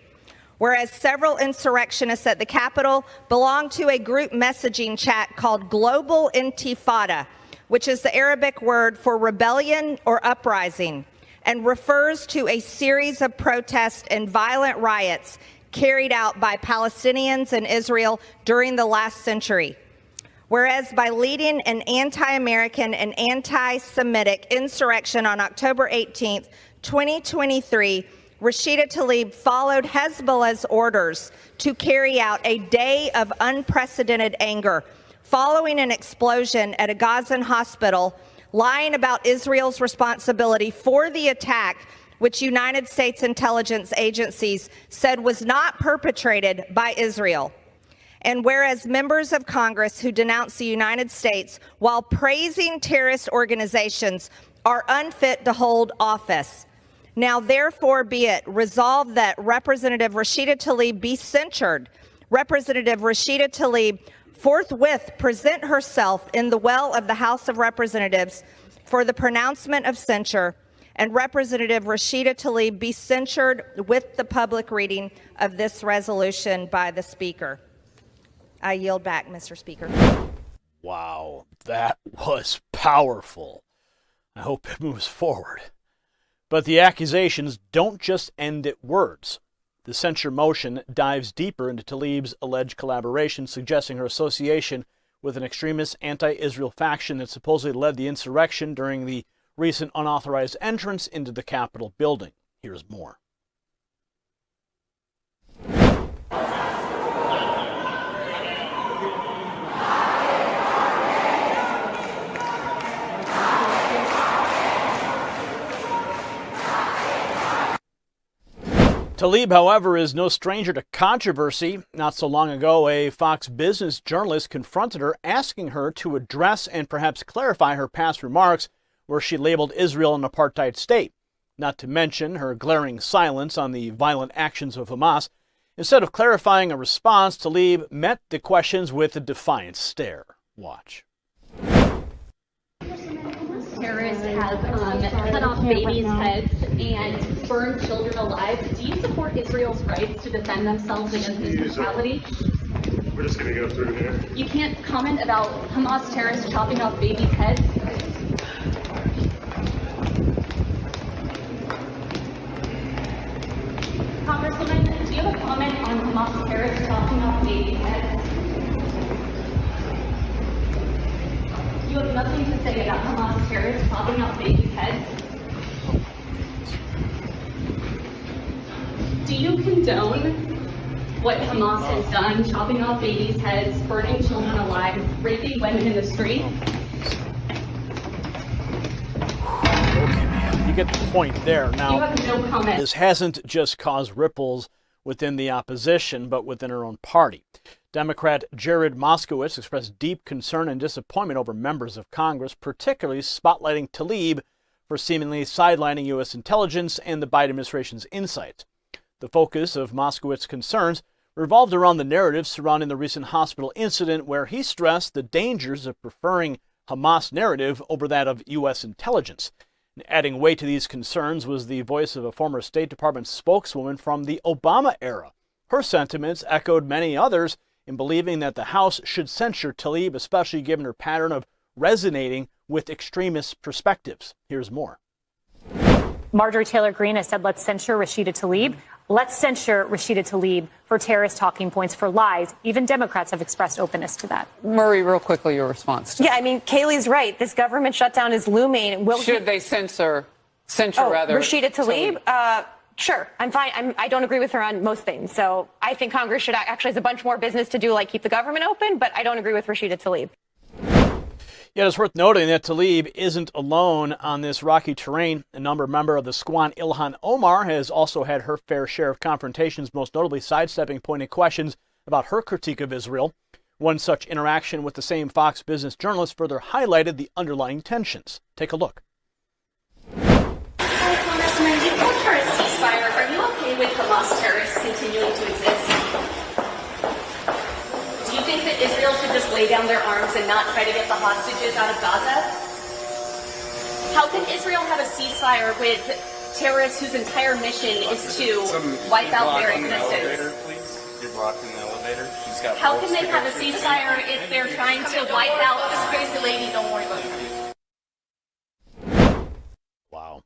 R: Whereas several insurrectionists at the Capitol belong to a group messaging chat called Global Intifada, which is the Arabic word for rebellion or uprising, and refers to a series of protests and violent riots carried out by Palestinians in Israel during the last century. Whereas by leading an anti-American and anti-Semitic insurrection on October 18, 2023, Rashida Tlaib followed Hezbollah's orders to carry out a day of unprecedented anger following an explosion at a Gazan hospital, lying about Israel's responsibility for the attack, which United States intelligence agencies said was not perpetrated by Israel. And whereas members of Congress who denounce the United States while praising terrorist organizations are unfit to hold office, now therefore be it resolved that Representative Rashida Tlaib be censured. Representative Rashida Tlaib forthwith present herself in the well of the House of Representatives for the pronouncement of censure, and Representative Rashida Tlaib be censured with the public reading of this resolution by the Speaker. I yield back, Mr. Speaker.
B: Wow, that was powerful. I hope it moves forward. But the accusations don't just end at words. The censure motion dives deeper into Tlaib's alleged collaboration, suggesting her association with an extremist anti-Israel faction that supposedly led the insurrection during the recent unauthorized entrance into the Capitol building. Here's more. Tlaib, however, is no stranger to controversy. Not so long ago, a Fox Business journalist confronted her, asking her to address and perhaps clarify her past remarks where she labeled Israel an apartheid state, not to mention her glaring silence on the violent actions of Hamas. Instead of clarifying a response, Tlaib met the questions with a defiant stare. Watch.
S: Terrorists have cut off babies' heads and burned children alive. Do you support Israel's rights to defend themselves against this brutality?
T: We're just going to go through here.
S: You can't comment about Hamas terrorists chopping off babies' heads? Congresswoman, do you have a comment on Hamas terrorists chopping off babies' heads? You have nothing to say about Hamas terrorists chopping off babies' heads? Do you condone what Hamas has done, chopping off babies' heads, burning children alive, raping women in the street?
B: You get the point there. Now,
S: You have no comment.
B: This hasn't just caused ripples within the opposition, but within her own party. Democrat Jared Moskowitz expressed deep concern and disappointment over members of Congress, particularly spotlighting Tlaib for seemingly sidelining U.S. intelligence and the Biden administration's insights. The focus of Moskowitz's concerns revolved around the narrative surrounding the recent hospital incident, where he stressed the dangers of preferring Hamas narrative over that of U.S. intelligence. Adding weight to these concerns was the voice of a former State Department spokeswoman from the Obama era. Her sentiments echoed many others in believing that the House should censure Tlaib, especially given her pattern of resonating with extremist perspectives. Here's more.
U: Marjorie Taylor Greene has said, let's censure Rashida Tlaib. Let's censure Rashida Tlaib for terrorist talking points, for lies. Even Democrats have expressed openness to that.
V: Murray, real quickly, your response to
W: Yeah, I mean, Kayleigh's right. This government shutdown is looming.
V: Should they censure rather?
W: Rashida Tlaib? Sure, I'm fine. I don't agree with her on most things. So I think Congress should actually has a bunch more business to do, like keep the government open, but I don't agree with Rashida Tlaib.
B: Yet it's worth noting that Tlaib isn't alone on this rocky terrain. A member of the Squad, Ilhan Omar, has also had her fair share of confrontations, most notably sidestepping pointed questions about her critique of Israel. One such interaction with the same Fox Business journalist further highlighted the underlying tensions. Take a look.
S: Congressman, you called for a ceasefire. Are you okay with Hamas terrorists continuing to exist? Do you think that Israel should just lay down their arms and not try to get the hostages out of Gaza? How can Israel have a ceasefire with terrorists whose entire mission is to wipe out their existence?
X: You're blocking the elevator. She's got
S: How can they have a ceasefire if they're trying to wipe out this crazy lady? Don't worry about it.
B: Wow.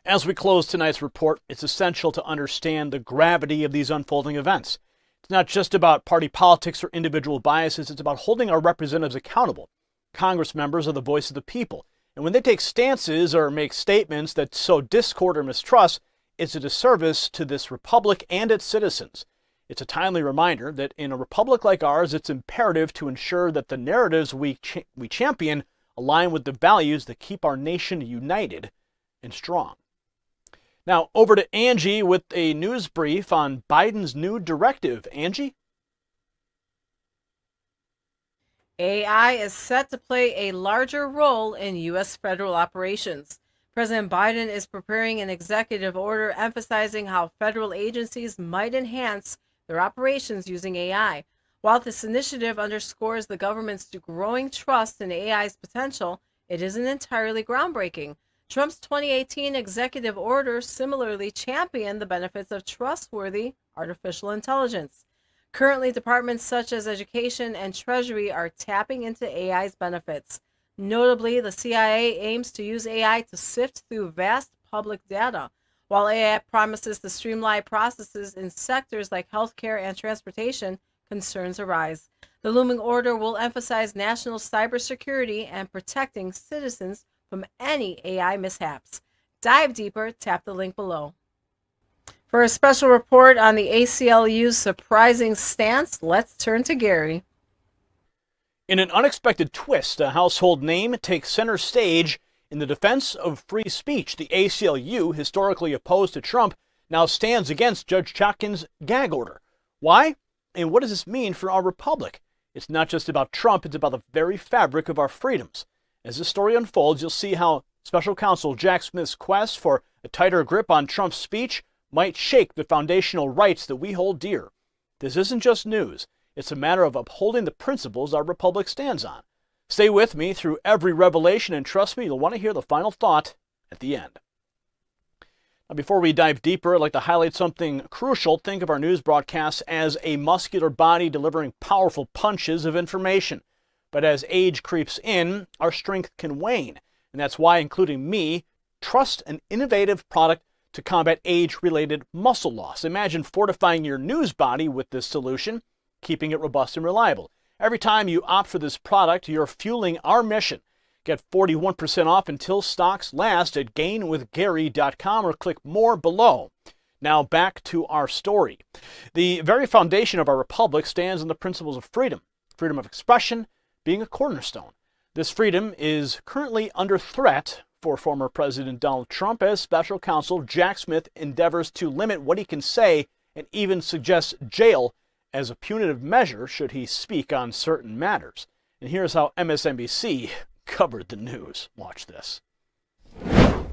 B: As we close tonight's report, it's essential to understand the gravity of these unfolding events. It's not just about party politics or individual biases. It's about holding our representatives accountable. Congress members are the voice of the people. And when they take stances or make statements that sow discord or mistrust, it's a disservice to this republic and its citizens. It's a timely reminder that in a republic like ours, it's imperative to ensure that the narratives we champion align with the values that keep our nation united and strong. Now, over to Angie with a news brief on Biden's new directive. Angie?
A: AI is set to play a larger role in U.S. federal operations. President Biden is preparing an executive order emphasizing how federal agencies might enhance their operations using AI. While this initiative underscores the government's growing trust in AI's potential, it isn't entirely groundbreaking. Trump's 2018 executive order similarly championed the benefits of trustworthy artificial intelligence. Currently, departments such as Education and Treasury are tapping into AI's benefits. Notably, the CIA aims to use AI to sift through vast public data. While AI promises to streamline processes in sectors like healthcare and transportation, concerns arise. The looming order will emphasize national cybersecurity and protecting citizens from any AI mishaps. Dive deeper, tap the link below. For a special report on the ACLU's surprising stance, let's turn to Gary.
B: In an unexpected twist, a household name takes center stage in the defense of free speech. The ACLU, historically opposed to Trump, now stands against Judge Chutkan's gag order. Why? And what does this mean for our republic? It's not just about Trump, it's about the very fabric of our freedoms. As this story unfolds, you'll see how Special Counsel Jack Smith's quest for a tighter grip on Trump's speech might shake the foundational rights that we hold dear. This isn't just news. It's a matter of upholding the principles our republic stands on. Stay with me through every revelation, and trust me, you'll want to hear the final thought at the end. Now, before we dive deeper, I'd like to highlight something crucial. Think of our news broadcasts as a muscular body delivering powerful punches of information. But as age creeps in, our strength can wane. And that's why, including me, trust an innovative product to combat age-related muscle loss. Imagine fortifying your news body with this solution, keeping it robust and reliable. Every time you opt for this product, you're fueling our mission. Get 41% off until stocks last at gainwithgary.com or click more below. Now back to our story. The very foundation of our republic stands on the principles of freedom. Freedom of expression being a cornerstone. This freedom is currently under threat for former President Donald Trump as Special Counsel Jack Smith endeavors to limit what he can say and even suggests jail as a punitive measure should he speak on certain matters. And here's how MSNBC covered the news. Watch this.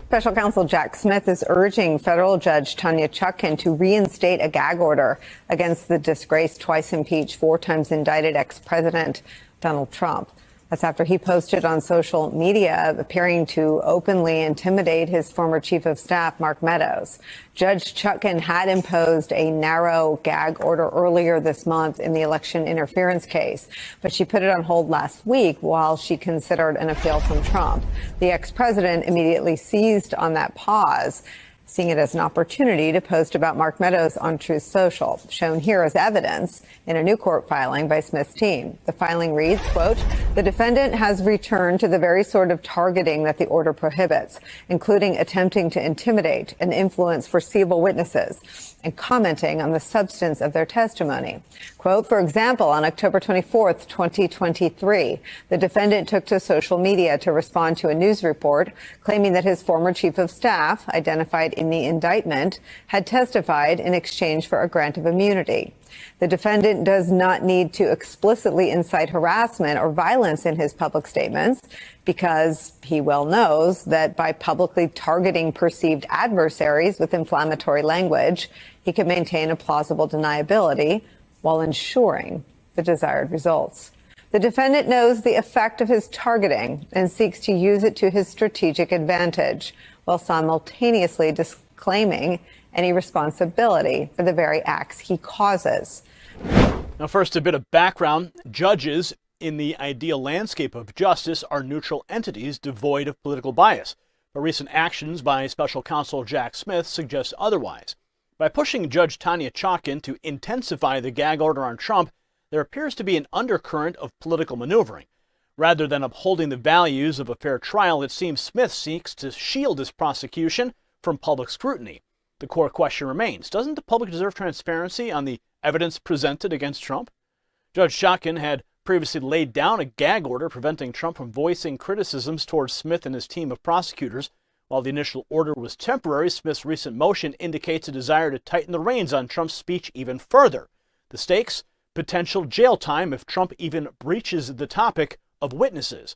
C: Special Counsel Jack Smith is urging federal judge Tanya Chutkan to reinstate a gag order against the disgraced, twice impeached, 4 times indicted ex-president Donald Trump. That's after he posted on social media appearing to openly intimidate his former chief of staff, Mark Meadows. Judge Chutkan had imposed a narrow gag order earlier this month in the election interference case, but she put it on hold last week while she considered an appeal from Trump. The ex-president immediately seized on that pause, seeing it as an opportunity to post about Mark Meadows on Truth Social, shown here as evidence in a new court filing by Smith's team. The filing reads, quote, "The defendant has returned to the very sort of targeting that the order prohibits, including attempting to intimidate and influence foreseeable witnesses and commenting on the substance of their testimony." Quote, "For example, on October 24th, 2023, the defendant took to social media to respond to a news report claiming that his former chief of staff, identified in the indictment, had testified in exchange for a grant of immunity. The defendant does not need to explicitly incite harassment or violence in his public statements because he well knows that by publicly targeting perceived adversaries with inflammatory language, he can maintain a plausible deniability while ensuring the desired results. The defendant knows the effect of his targeting and seeks to use it to his strategic advantage while simultaneously disclaiming any responsibility for the very acts he causes."
B: Now first, a bit of background. Judges in the ideal landscape of justice are neutral entities devoid of political bias. But recent actions by Special Counsel Jack Smith suggest otherwise. By pushing Judge Tanya Chutkan to intensify the gag order on Trump, there appears to be an undercurrent of political maneuvering. Rather than upholding the values of a fair trial, it seems Smith seeks to shield his prosecution from public scrutiny. The core question remains, doesn't the public deserve transparency on the evidence presented against Trump? Judge Chutkan had previously laid down a gag order preventing Trump from voicing criticisms towards Smith and his team of prosecutors. While the initial order was temporary, Smith's recent motion indicates a desire to tighten the reins on Trump's speech even further. The stakes? Potential jail time if Trump even breaches the topic of witnesses.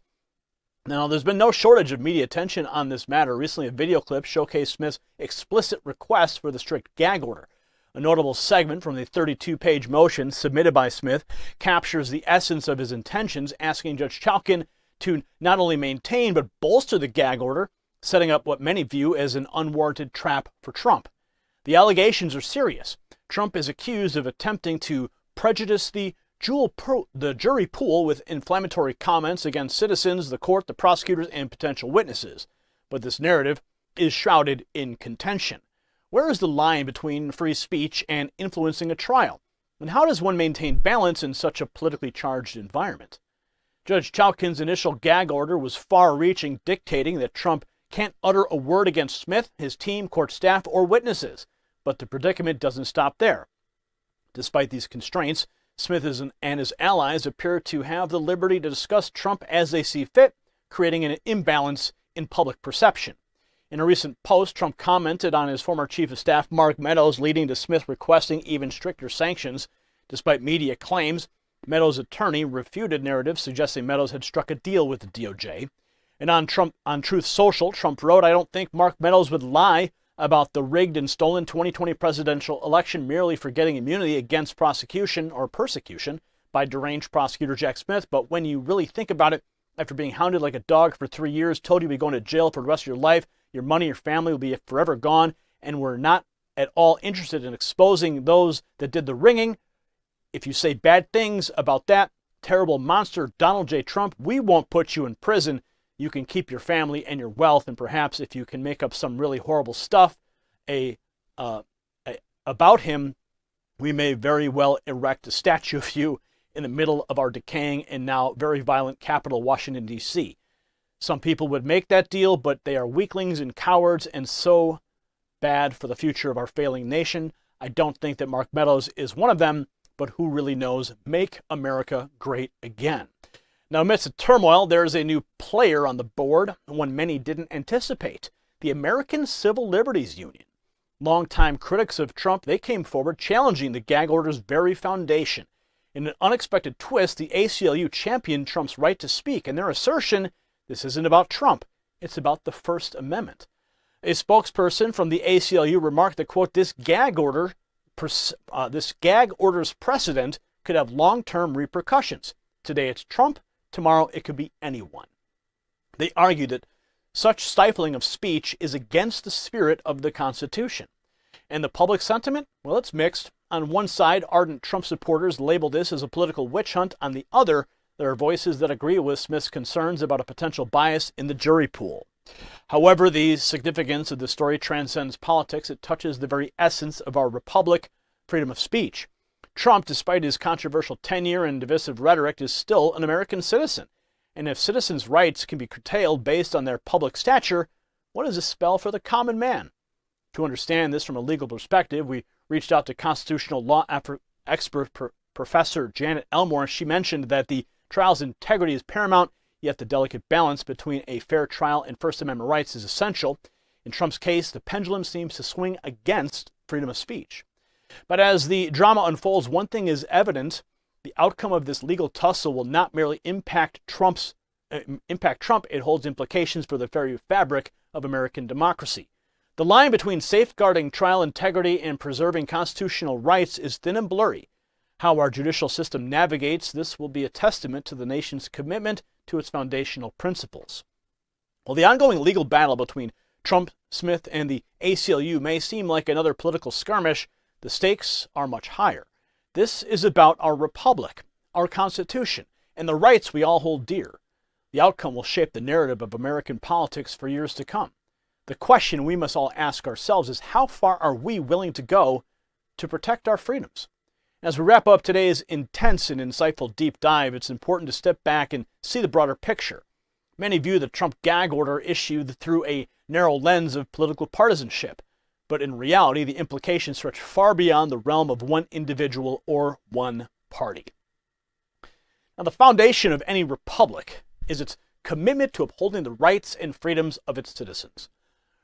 B: Now, there's been no shortage of media attention on this matter. Recently, a video clip showcased Smith's explicit request for the strict gag order. A notable segment from the 32-page motion submitted by Smith captures the essence of his intentions, asking Judge Chutkan to not only maintain but bolster the gag order, setting up what many view as an unwarranted trap for Trump. The allegations are serious. Trump is accused of attempting to prejudice the jury pool with inflammatory comments against citizens, the court, the prosecutors, and potential witnesses. But this narrative is shrouded in contention. Where is the line between free speech and influencing a trial? And how does one maintain balance in such a politically charged environment? Judge Chutkan's initial gag order was far-reaching, dictating that Trump can't utter a word against Smith, his team, court staff, or witnesses. But the predicament doesn't stop there. Despite these constraints, Smith and his allies appear to have the liberty to discuss Trump as they see fit, creating an imbalance in public perception. In a recent post, Trump commented on his former chief of staff, Mark Meadows, leading to Smith requesting even stricter sanctions. Despite media claims, Meadows' attorney refuted narratives suggesting Meadows had struck a deal with the DOJ. And on Truth Social, Trump wrote, "I don't think Mark Meadows would lie about the rigged and stolen 2020 presidential election merely for getting immunity against prosecution or persecution by deranged prosecutor Jack Smith. But when you really think about it, after being hounded like a dog for 3 years, told you'd be going to jail for the rest of your life, your money, your family will be forever gone, and we're not at all interested in exposing those that did the ringing. If you say bad things about that terrible monster, Donald J. Trump, we won't put you in prison. You can keep your family and your wealth, and perhaps if you can make up some really horrible stuff about him, we may very well erect a statue of you in the middle of our decaying and now very violent capital, Washington, D.C. Some people would make that deal, but they are weaklings and cowards and so bad for the future of our failing nation. I don't think that Mark Meadows is one of them, but who really knows? Make America great again." Now, amidst the turmoil, there is a new player on the board, one many didn't anticipate, the American Civil Liberties Union. Longtime critics of Trump, they came forward challenging the gag order's very foundation. In an unexpected twist, the ACLU championed Trump's right to speak, and their assertion, this isn't about Trump, it's about the First Amendment. A spokesperson from the ACLU remarked that, quote, this gag order's precedent could have long-term repercussions. Today it's Trump, tomorrow it could be anyone. They argued that such stifling of speech is against the spirit of the Constitution. And the public sentiment? Well, it's mixed. On one side, ardent Trump supporters label this as a political witch hunt. On the other, there are voices that agree with Smith's concerns about a potential bias in the jury pool. However, the significance of the story transcends politics. It touches the very essence of our republic, freedom of speech. Trump, despite his controversial tenure and divisive rhetoric, is still an American citizen. And if citizens' rights can be curtailed based on their public stature, what does this spell for the common man? To understand this from a legal perspective, we reached out to constitutional law expert Professor Janet Elmore. She mentioned that the trial's integrity is paramount, yet the delicate balance between a fair trial and First Amendment rights is essential. In Trump's case, the pendulum seems to swing against freedom of speech. But as the drama unfolds, one thing is evident. The outcome of this legal tussle will not merely impact Trump, it holds implications for the very fabric of American democracy. The line between safeguarding trial integrity and preserving constitutional rights is thin and blurry. How our judicial system navigates this will be a testament to the nation's commitment to its foundational principles. While the ongoing legal battle between Trump, Smith, and the ACLU may seem like another political skirmish, the stakes are much higher. This is about our republic, our Constitution, and the rights we all hold dear. The outcome will shape the narrative of American politics for years to come. The question we must all ask ourselves is, how far are we willing to go to protect our freedoms? As we wrap up today's intense and insightful deep dive, it's important to step back and see the broader picture. Many view the Trump gag order issued through a narrow lens of political partisanship. But in reality, the implications stretch far beyond the realm of one individual or one party. Now, the foundation of any republic is its commitment to upholding the rights and freedoms of its citizens.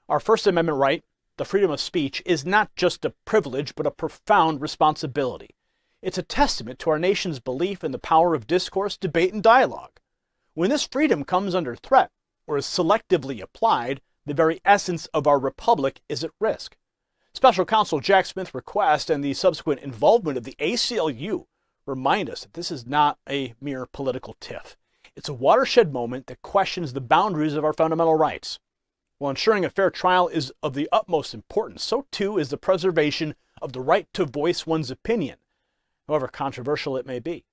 B: Our First Amendment right, the freedom of speech, is not just a privilege, but a profound responsibility. It's a testament to our nation's belief in the power of discourse, debate, and dialogue. When this freedom comes under threat or is selectively applied, the very essence of our republic is at risk. Special Counsel Jack Smith's request and the subsequent involvement of the ACLU remind us that this is not a mere political tiff. It's a watershed moment that questions the boundaries of our fundamental rights. While ensuring a fair trial is of the utmost importance, so too is the preservation of the right to voice one's opinion, however controversial it may be.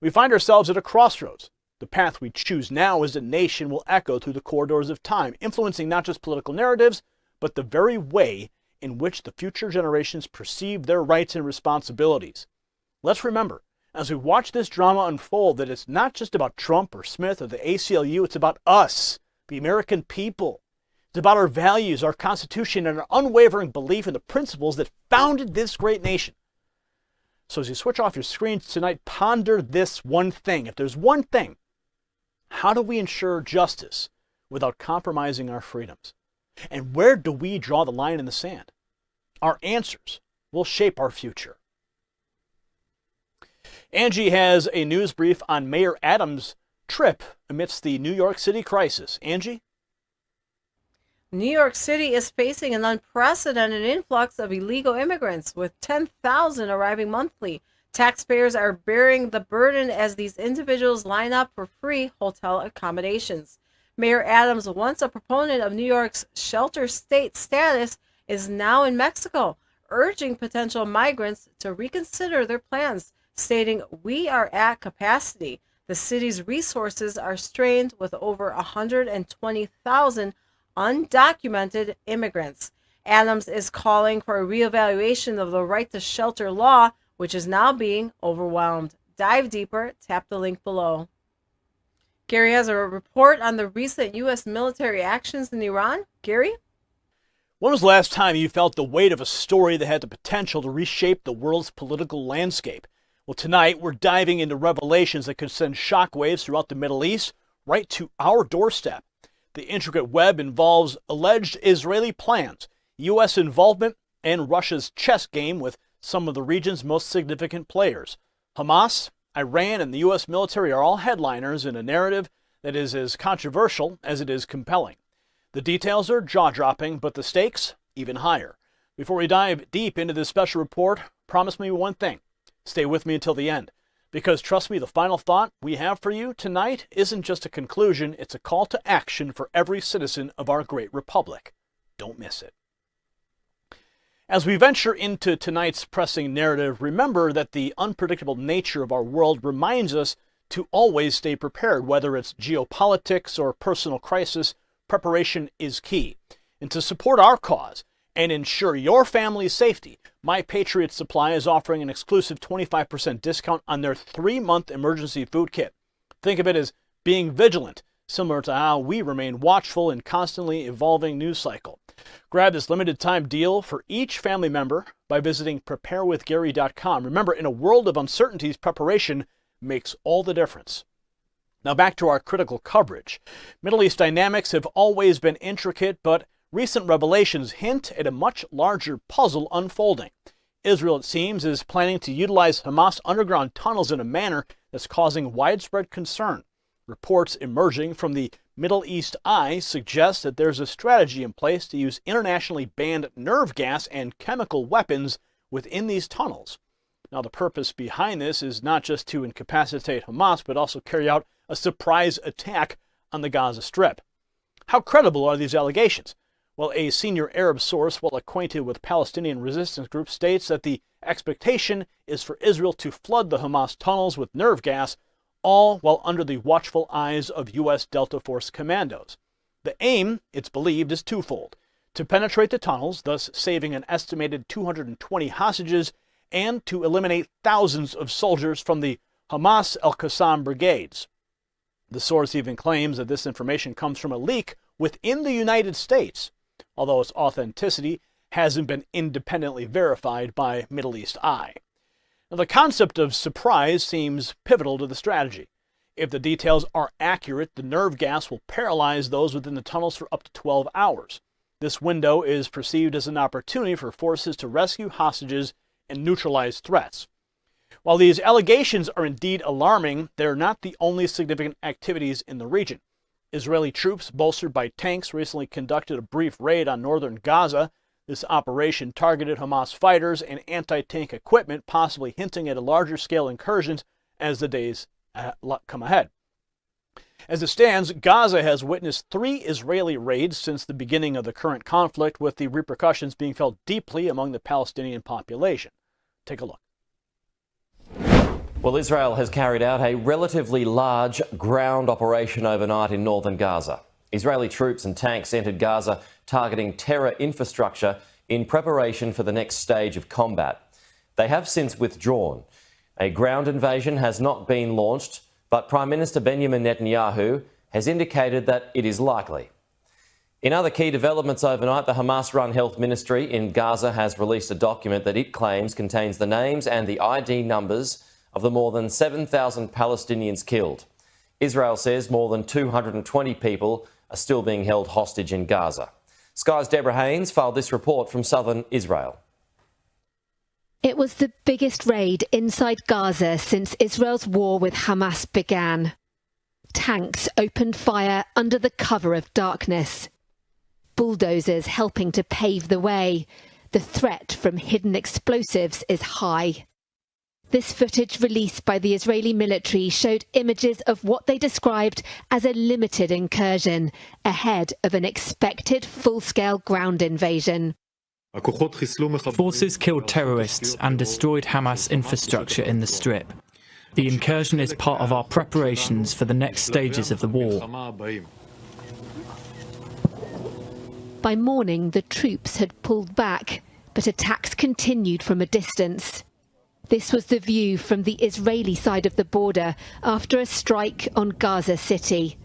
B: We find ourselves at a crossroads. The path we choose now as a nation will echo through the corridors of time, influencing not just political narratives, but the very way in which the future generations perceive their rights and responsibilities. Let's remember, as we watch this drama unfold, that it's not just about Trump or Smith or the ACLU, it's about us, the American people. It's about our values, our Constitution, and our unwavering belief in the principles that founded this great nation. So as you switch off your screens tonight, ponder this one thing. If there's one thing, how do we ensure justice without compromising our freedoms? And where do we draw the line in the sand? Our answers will shape our future. Angie has a news brief on Mayor Adams' trip amidst the New York City crisis. Angie?
A: New York City is facing an unprecedented influx of illegal immigrants, with 10,000 arriving monthly. Taxpayers are bearing the burden as these individuals line up for free hotel accommodations. Mayor Adams, once a proponent of New York's shelter state status, is now in Mexico, urging potential migrants to reconsider their plans, stating, "We are at capacity. The city's resources are strained with over 120,000 undocumented immigrants." Adams is calling for a reevaluation of the right to shelter law, which is now being overwhelmed. Dive deeper, tap the link below. Gary has a report on the recent U.S. military actions in Iran. Gary?
B: When was the last time you felt the weight of a story that had the potential to reshape the world's political landscape? Well, tonight we're diving into revelations that could send shockwaves throughout the Middle East, right to our doorstep. The intricate web involves alleged Israeli plans, U.S. involvement, and Russia's chess game with some of the region's most significant players. Hamas, Iran, and the U.S. military are all headliners in a narrative that is as controversial as it is compelling. The details are jaw-dropping, but the stakes even higher. Before we dive deep into this special report, promise me one thing. Stay with me until the end. Because trust me, the final thought we have for you tonight isn't just a conclusion, it's a call to action for every citizen of our great republic. Don't miss it. As we venture into tonight's pressing narrative, remember that the unpredictable nature of our world reminds us to always stay prepared. Whether it's geopolitics or personal crisis, preparation is key. And to support our cause and ensure your family's safety, My Patriot Supply is offering an exclusive 25% discount on their 3-month emergency food kit. Think of it as being vigilant, similar to how we remain watchful in constantly evolving news cycle. Grab this limited time deal for each family member by visiting preparewithgary.com. Remember, in a world of uncertainties, preparation makes all the difference. Now back to our critical coverage. Middle East dynamics have always been intricate, but recent revelations hint at a much larger puzzle unfolding. Israel, it seems, is planning to utilize Hamas underground tunnels in a manner that's causing widespread concern. Reports emerging from the Middle East Eye suggest that there's a strategy in place to use internationally banned nerve gas and chemical weapons within these tunnels. Now, the purpose behind this is not just to incapacitate Hamas, but also carry out a surprise attack on the Gaza Strip. How credible are these allegations? Well, a senior Arab source well acquainted with Palestinian resistance groups states that the expectation is for Israel to flood the Hamas tunnels with nerve gas, all while under the watchful eyes of U.S. Delta Force commandos. The aim, it's believed, is twofold: to penetrate the tunnels, thus saving an estimated 220 hostages, and to eliminate thousands of soldiers from the Hamas al-Qassam brigades. The source even claims that this information comes from a leak within the United States, although its authenticity hasn't been independently verified by Middle East Eye. Now, the concept of surprise seems pivotal to the strategy. If the details are accurate, the nerve gas will paralyze those within the tunnels for up to 12 hours. This window is perceived as an opportunity for forces to rescue hostages and neutralize threats. While these allegations are indeed alarming, they're not the only significant activities in the region. Israeli troops, bolstered by tanks, recently conducted a brief raid on northern Gaza. This operation targeted Hamas fighters and anti-tank equipment, possibly hinting at a larger-scale incursions as the days come ahead. As it stands, Gaza has witnessed 3 Israeli raids since the beginning of the current conflict, with the repercussions being felt deeply among the Palestinian population. Take a look.
D: Well, Israel has carried out a relatively large ground operation overnight in northern Gaza. Israeli troops and tanks entered Gaza targeting terror infrastructure in preparation for the next stage of combat. They have since withdrawn. A ground invasion has not been launched, but Prime Minister Benjamin Netanyahu has indicated that it is likely. In other key developments overnight, the Hamas-run health ministry in Gaza has released a document that it claims contains the names and the ID numbers of the more than 7,000 Palestinians killed. Israel says more than 220 people are still being held hostage in Gaza. Sky's Deborah Haynes filed this report from southern Israel.
E: It was the biggest raid inside Gaza since Israel's war with Hamas began. Tanks opened fire under the cover of darkness. Bulldozers helping to pave the way. The threat from hidden explosives is high. This footage released by the Israeli military showed images of what they described as a limited incursion ahead of an expected full-scale ground invasion.
F: Forces killed terrorists and destroyed Hamas infrastructure in the Strip. The incursion is part of our preparations for the next stages of the war.
E: By morning, the troops had pulled back, but attacks continued from a distance. This was the view from the Israeli side of the border after a strike on Gaza City.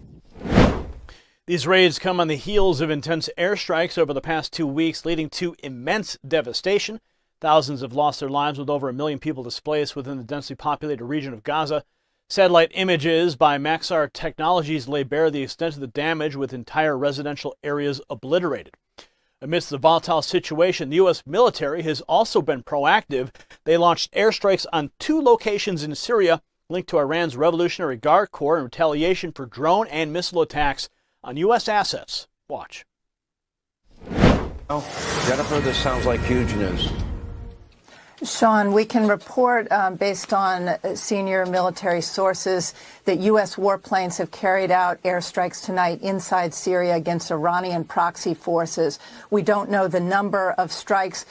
B: These raids come on the heels of intense airstrikes over the past 2 weeks, leading to immense devastation. Thousands have lost their lives, with over 1 million people displaced within the densely populated region of Gaza. Satellite images by Maxar Technologies lay bare the extent of the damage, with entire residential areas obliterated. Amidst the volatile situation, the U.S. military has also been proactive. They launched airstrikes on 2 locations in Syria linked to Iran's Revolutionary Guard Corps in retaliation for drone and missile attacks on U.S. assets. Watch.
H: Jennifer, this sounds like huge news.
Y: Sean, we can report, based on senior military sources, that U.S. warplanes have carried out airstrikes tonight inside Syria against Iranian proxy forces. We don't know the number of strikes.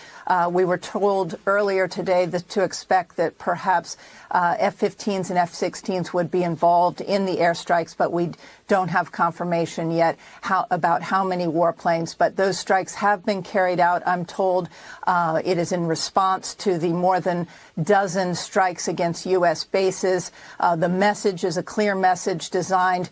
Y: We were told earlier today to expect that perhaps F-15s and F-16s would be involved in the airstrikes, but we don't have confirmation yet about how many warplanes. But those strikes have been carried out. I'm told it is in response to the more than dozen strikes against U.S. bases. The message is a clear message designed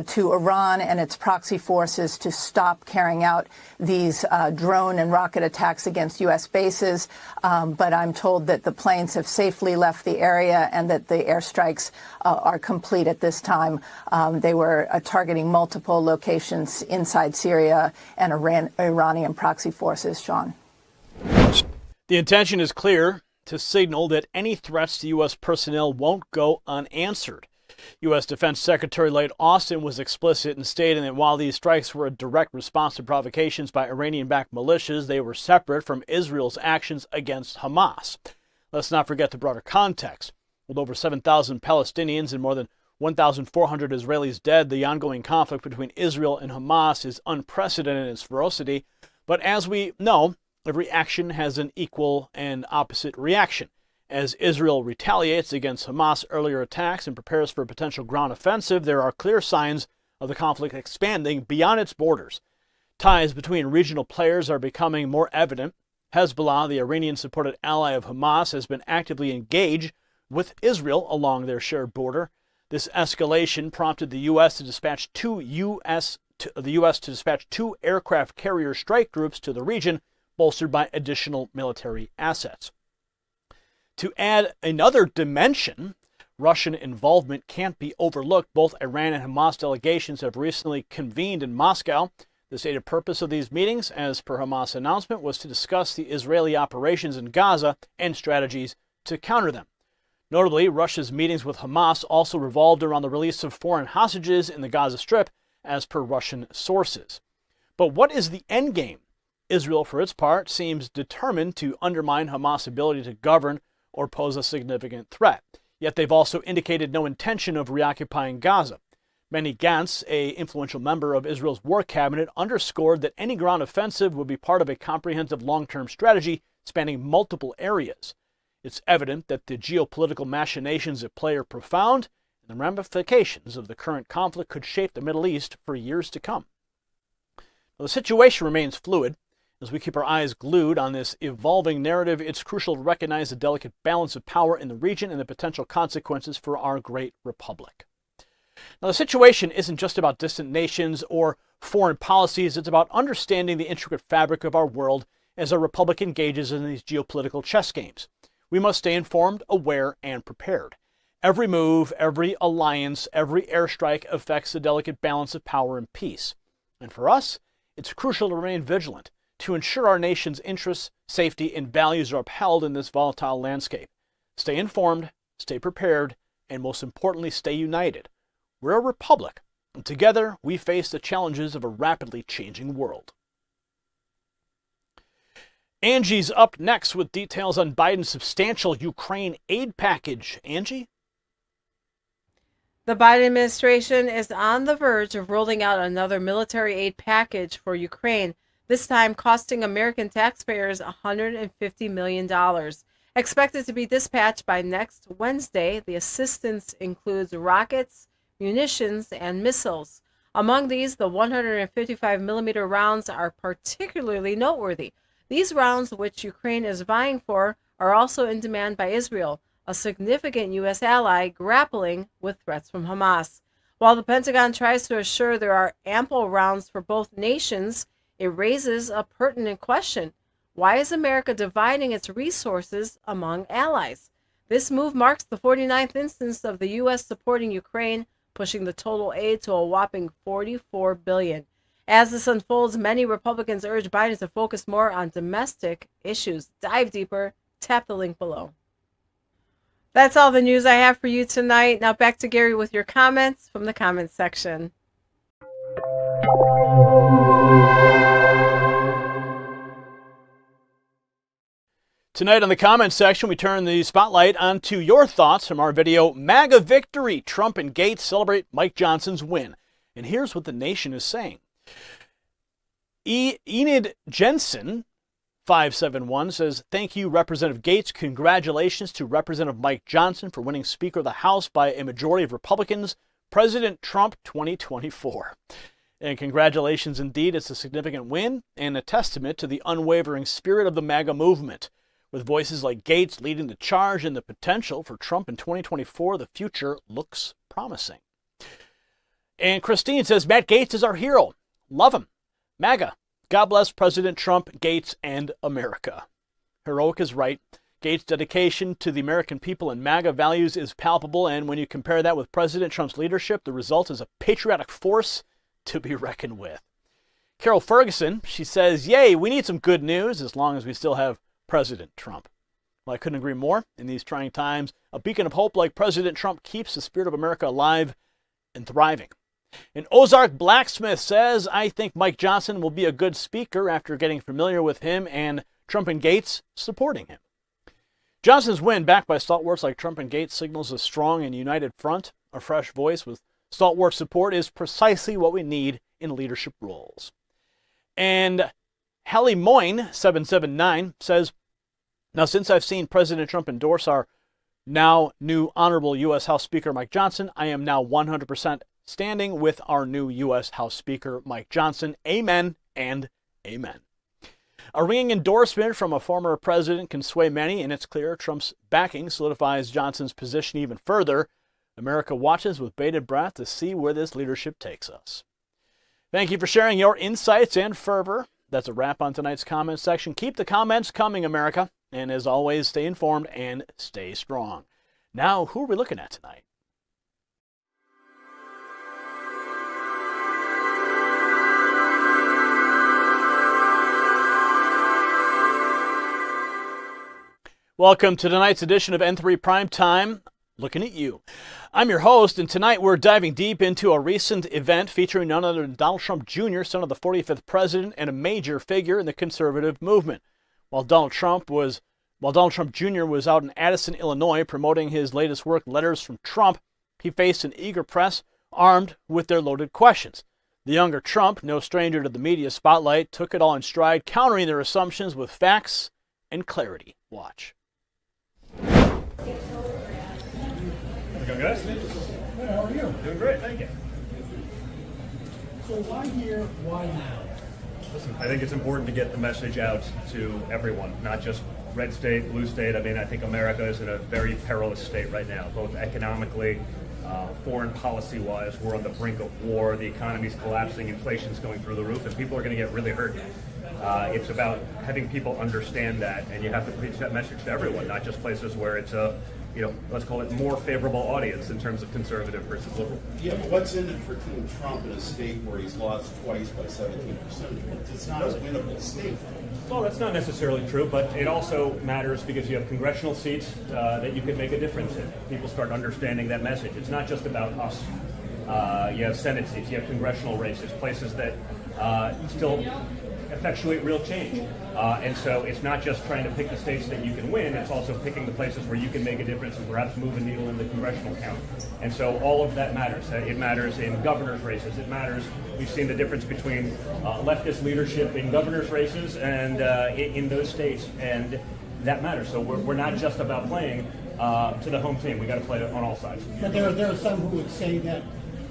Y: to Iran and its proxy forces to stop carrying out these drone and rocket attacks against U.S. bases. But I'm told that the planes have safely left the area and that the airstrikes are complete at this time. They were targeting multiple locations inside Syria and Iranian proxy forces, Sean.
B: The intention is clear: to signal that any threats to U.S. personnel won't go unanswered. U.S. Defense Secretary Lloyd Austin was explicit in stating that while these strikes were a direct response to provocations by Iranian-backed militias, they were separate from Israel's actions against Hamas. Let's not forget the broader context. With over 7,000 Palestinians and more than 1,400 Israelis dead, the ongoing conflict between Israel and Hamas is unprecedented in its ferocity. But as we know, every action has an equal and opposite reaction. As Israel retaliates against Hamas' earlier attacks and prepares for a potential ground offensive, there are clear signs of the conflict expanding beyond its borders. Ties between regional players are becoming more evident. Hezbollah, the Iranian-supported ally of Hamas, has been actively engaged with Israel along their shared border. This escalation prompted the U.S. to dispatch two aircraft carrier strike groups to the region, bolstered by additional military assets. To add another dimension, Russian involvement can't be overlooked. Both Iran and Hamas delegations have recently convened in Moscow. The stated purpose of these meetings, as per Hamas announcement, was to discuss the Israeli operations in Gaza and strategies to counter them. Notably, Russia's meetings with Hamas also revolved around the release of foreign hostages in the Gaza Strip, as per Russian sources. But what is the end game? Israel, for its part, seems determined to undermine Hamas' ability to govern or pose a significant threat. Yet they've also indicated no intention of reoccupying Gaza. Benny Gantz, an influential member of Israel's war cabinet, underscored that any ground offensive would be part of a comprehensive long-term strategy spanning multiple areas. It's evident that the geopolitical machinations at play are profound, and the ramifications of the current conflict could shape the Middle East for years to come. Now, the situation remains fluid. As we keep our eyes glued on this evolving narrative, it's crucial to recognize the delicate balance of power in the region and the potential consequences for our great republic. Now, the situation isn't just about distant nations or foreign policies. It's about understanding the intricate fabric of our world as our republic engages in these geopolitical chess games. We must stay informed, aware, and prepared. Every move, every alliance, every airstrike affects the delicate balance of power and peace. And for us, it's crucial to remain vigilant, to ensure our nation's interests, safety, and values are upheld in this volatile landscape. Stay informed, stay prepared, and most importantly, stay united. We're a republic, and together we face the challenges of a rapidly changing world. Angie's up next with details on Biden's substantial Ukraine aid package. Angie?
A: The Biden administration is on the verge of rolling out another military aid package for Ukraine, this time costing American taxpayers $150 million. Expected to be dispatched by next Wednesday, the assistance includes rockets, munitions, and missiles. Among these, the 155-millimeter rounds are particularly noteworthy. These rounds, which Ukraine is vying for, are also in demand by Israel, a significant U.S. ally grappling with threats from Hamas. While the Pentagon tries to assure there are ample rounds for both nations, it raises a pertinent question. Why is America dividing its resources among allies? This move marks the 49th instance of the U.S. supporting Ukraine, pushing the total aid to a whopping $44 billion. As this unfolds, many Republicans urge Biden to focus more on domestic issues. Dive deeper. Tap the link below. That's all the news I have for you tonight. Now back to Gary with your comments from the comments section.
B: Tonight on the comments section, we turn the spotlight onto your thoughts from our video, MAGA Victory. Trump and Gates celebrate Mike Johnson's win. And here's what the nation is saying. Enid Jensen, 571, says, thank you, Representative Gates. Congratulations to Representative Mike Johnson for winning Speaker of the House by a majority of Republicans. President Trump 2024. And congratulations indeed. It's a significant win and a testament to the unwavering spirit of the MAGA movement. With voices like Gates leading the charge and the potential for Trump in 2024, the future looks promising. And Christine says, Matt Gates is our hero. Love him. MAGA. God bless President Trump, Gates, and America. Heroic is right. Gates' dedication to the American people and MAGA values is palpable, and when you compare that with President Trump's leadership, the result is a patriotic force to be reckoned with. Carol Ferguson, she says, yay, we need some good news as long as we still have President Trump. Well, I couldn't agree more. In these trying times, a beacon of hope like President Trump keeps the spirit of America alive and thriving. And Ozark Blacksmith says, I think Mike Johnson will be a good speaker after getting familiar with him and Trump and Gates supporting him. Johnson's win, backed by stalwarts like Trump and Gates, signals a strong and united front. A fresh voice with stalwart support is precisely what we need in leadership roles. And Hallie Moyne, 779, says, now since I've seen President Trump endorse our now new Honorable U.S. House Speaker Mike Johnson, I am now 100% standing with our new U.S. House Speaker Mike Johnson. Amen and amen. A ringing endorsement from a former president can sway many, and it's clear Trump's backing solidifies Johnson's position even further. America watches with bated breath to see where this leadership takes us. Thank you for sharing your insights and fervor. That's a wrap on tonight's comments section. Keep the comments coming, America. And as always, stay informed and stay strong. Now, who are we looking at tonight? Welcome to tonight's edition of N3 Primetime, looking at you. I'm your host, and tonight we're diving deep into a recent event featuring none other than Donald Trump Jr., son of the 45th president and a major figure in the conservative movement. While Donald Trump Jr. was out in Addison, Illinois, promoting his latest work, Letters from Trump, he faced an eager press armed with their loaded questions. The younger Trump, no stranger to the media spotlight, took it all in stride, countering their assumptions with facts and clarity. Watch.
T: How's it going, guys? Good, how are you? Doing great, thank you.
G: So why here, why now?
T: Listen, I think it's important to get the message out to everyone, not just red state, blue state. I mean, I think America is in a very perilous state right now, both economically, foreign policy-wise. We're on the brink of war. The economy's collapsing. Inflation's going through the roof, and people are going to get really hurt. It's about having people understand that, and you have to preach that message to everyone, not just places where it's a, let's call it more favorable audience in terms of conservative versus liberal.
I: Yeah, but what's in it for Team Trump in a state where he's lost twice by 17%? It's not a winnable state.
T: Well, that's not necessarily true, but it also matters because you have congressional seats that you can make a difference in. People start understanding that message. It's not just about us. You have Senate seats, you have congressional races, places that still effectuate real change. And so it's not just trying to pick the states that you can win, it's also picking the places where you can make a difference and perhaps move a needle in the congressional count. And so all of that matters. It matters in governor's races. It matters, we've seen the difference between leftist leadership in governor's races and in those states, and that matters. So we're not just about playing to the home team. We got to play on all sides.
G: But there are some who would say that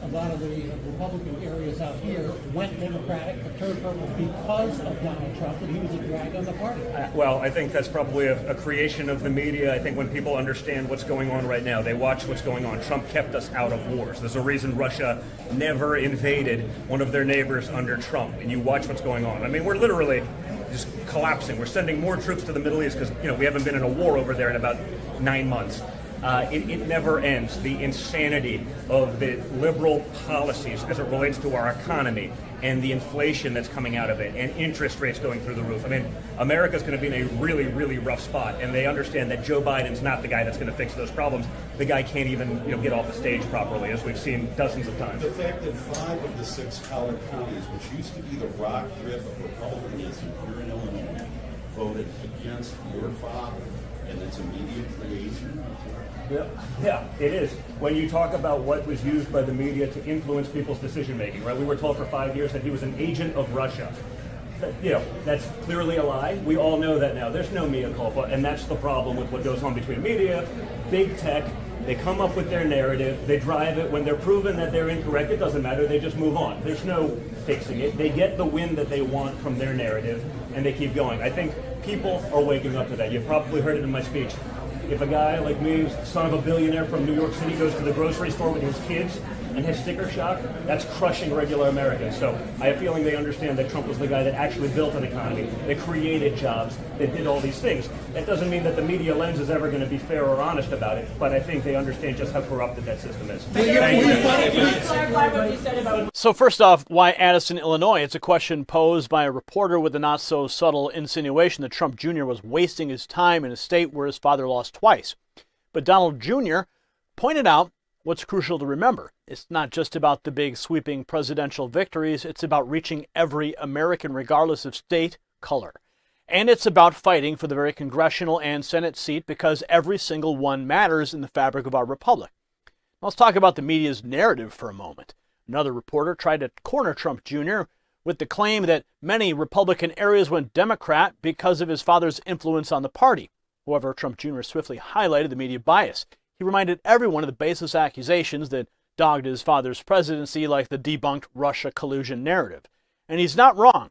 G: a lot of the Republican areas out here went Democratic or turned purple because of Donald Trump, and he was a drag on the party.
T: Well, I think that's probably a creation of the media. I think when people understand what's going on right now, they watch what's going on. Trump kept us out of wars. There's a reason Russia never invaded one of their neighbors under Trump, and you watch what's going on. I mean, we're literally just collapsing. We're sending more troops to the Middle East because we haven't been in a war over there in about 9 months. It never ends. The insanity of the liberal policies as it relates to our economy and the inflation that's coming out of it and interest rates going through the roof. I mean, America's going to be in a really, really rough spot, and they understand that Joe Biden's not the guy that's going to fix those problems. The guy can't even get off the stage properly, as we've seen dozens of times.
I: The fact that 5 of the 6 collar counties, which used to be the rock rib of Republicanism here in Illinois, voted against your father, and it's a media creation.
T: Yeah, it is. When you talk about what was used by the media to influence people's decision making, right? We were told for 5 years that he was an agent of Russia. That's clearly a lie. We all know that now. There's no mea culpa, and that's the problem with what goes on between media, big tech. They come up with their narrative, they drive it. When they're proven that they're incorrect, it doesn't matter, they just move on. There's no fixing it. They get the win that they want from their narrative, and they keep going. I think people are waking up to that. You've probably heard it in my speech. If a guy like me, son of a billionaire from New York City, goes to the grocery store with his kids and has sticker shock, that's crushing regular Americans. So I have a feeling they understand that Trump was the guy that actually built an economy, that created jobs, that did all these things. That doesn't mean that the media lens is ever going to be fair or honest about it, but I think they understand just how corrupted that system is.
B: So first off, why Addison, Illinois? It's a question posed by a reporter with a not-so-subtle insinuation that Trump Jr. was wasting his time in a state where his father lost twice. But Donald Jr. pointed out what's crucial to remember. It's not just about the big sweeping presidential victories. It's about reaching every American regardless of state, color. And it's about fighting for the very congressional and Senate seat because every single one matters in the fabric of our republic. Now, let's talk about the media's narrative for a moment. Another reporter tried to corner Trump Jr. with the claim that many Republican areas went Democrat because of his father's influence on the party. However, Trump Jr. swiftly highlighted the media bias. He reminded everyone of the baseless accusations that dogged his father's presidency, like the debunked Russia collusion narrative. And he's not wrong.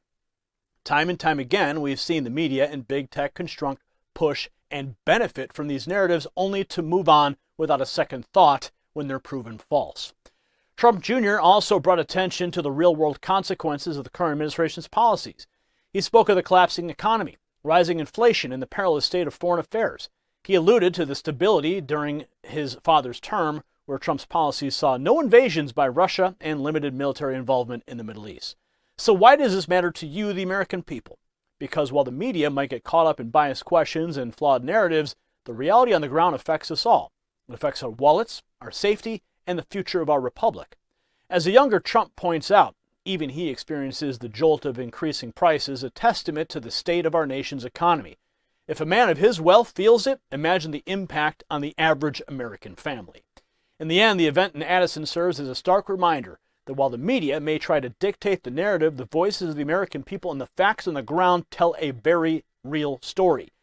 B: Time and time again, we've seen the media and big tech construct, push, and benefit from these narratives only to move on without a second thought when they're proven false. Trump Jr. also brought attention to the real-world consequences of the current administration's policies. He spoke of the collapsing economy, rising inflation, and the perilous state of foreign affairs. He alluded to the stability during his father's term, where Trump's policies saw no invasions by Russia and limited military involvement in the Middle East. So why does this matter to you, the American people? Because while the media might get caught up in biased questions and flawed narratives, the reality on the ground affects us all. It affects our wallets, our safety, and the future of our republic. As the younger Trump points out, even he experiences the jolt of increasing prices, a testament to the state of our nation's economy. If a man of his wealth feels it, imagine the impact on the average American family. In the end, the event in Addison serves as a stark reminder that while the media may try to dictate the narrative, the voices of the American people and the facts on the ground tell a very real story.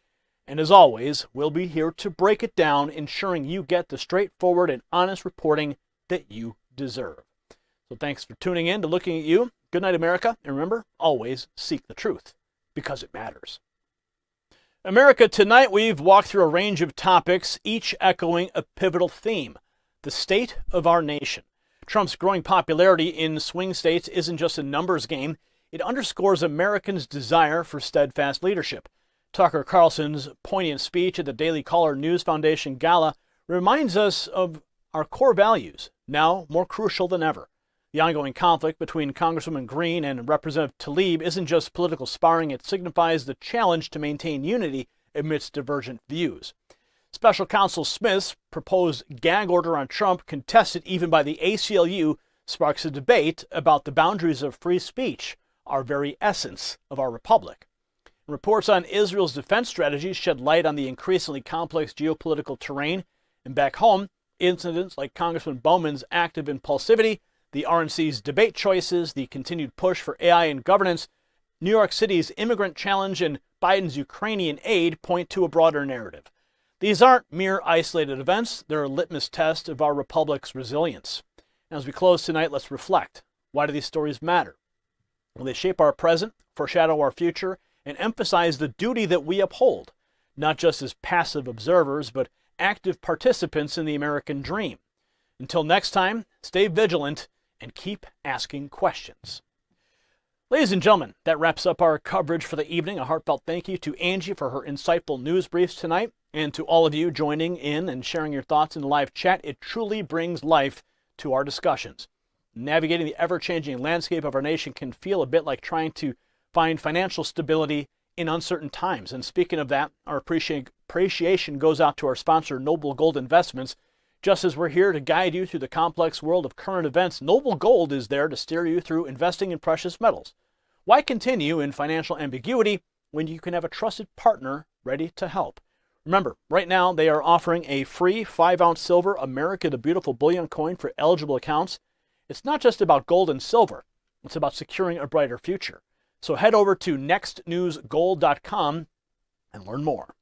B: And as always, we'll be here to break it down, ensuring you get the straightforward and honest reporting that you deserve. So thanks for tuning in to Looking at You. Good night, America. And remember, always seek the truth, because it matters. America, tonight we've walked through a range of topics, each echoing a pivotal theme: the state of our nation. Trump's growing popularity in swing states isn't just a numbers game. It underscores Americans' desire for steadfast leadership. Tucker Carlson's poignant speech at the Daily Caller News Foundation Gala reminds us of our core values, now more crucial than ever. The ongoing conflict between Congresswoman Green and Representative Tlaib isn't just political sparring, it signifies the challenge to maintain unity amidst divergent views. Special Counsel Smith's proposed gag order on Trump, contested even by the ACLU, sparks a debate about the boundaries of free speech, our very essence of our republic. Reports on Israel's defense strategies shed light on the increasingly complex geopolitical terrain. And back home, incidents like Congressman Bowman's active impulsivity, the RNC's debate choices, the continued push for AI in governance, New York City's immigrant challenge, and Biden's Ukrainian aid point to a broader narrative. These aren't mere isolated events, they're a litmus test of our republic's resilience. As we close tonight, let's reflect. Why do these stories matter? Well, they shape our present, foreshadow our future, and emphasize the duty that we uphold, not just as passive observers, but active participants in the American dream. Until next time, stay vigilant and keep asking questions. Ladies and gentlemen, that wraps up our coverage for the evening. A heartfelt thank you to Angie for her insightful news briefs tonight, and to all of you joining in and sharing your thoughts in the live chat. It truly brings life to our discussions. Navigating the ever-changing landscape of our nation can feel a bit like trying to find financial stability in uncertain times. And speaking of that, our appreciation goes out to our sponsor, Noble Gold Investments. Just as we're here to guide you through the complex world of current events, Noble Gold is there to steer you through investing in precious metals. Why continue in financial ambiguity when you can have a trusted partner ready to help? Remember, right now they are offering a free 5-ounce silver America the Beautiful bullion coin for eligible accounts. It's not just about gold and silver. It's about securing a brighter future. So head over to nextnewsgold.com and learn more.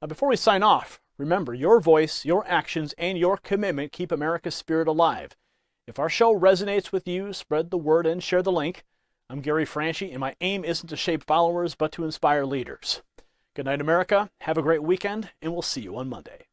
B: Now, before we sign off, remember, your voice, your actions, and your commitment keep America's spirit alive. If our show resonates with you, spread the word and share the link. I'm Gary Franchi, and my aim isn't to shape followers, but to inspire leaders. Good night, America. Have a great weekend, and we'll see you on Monday.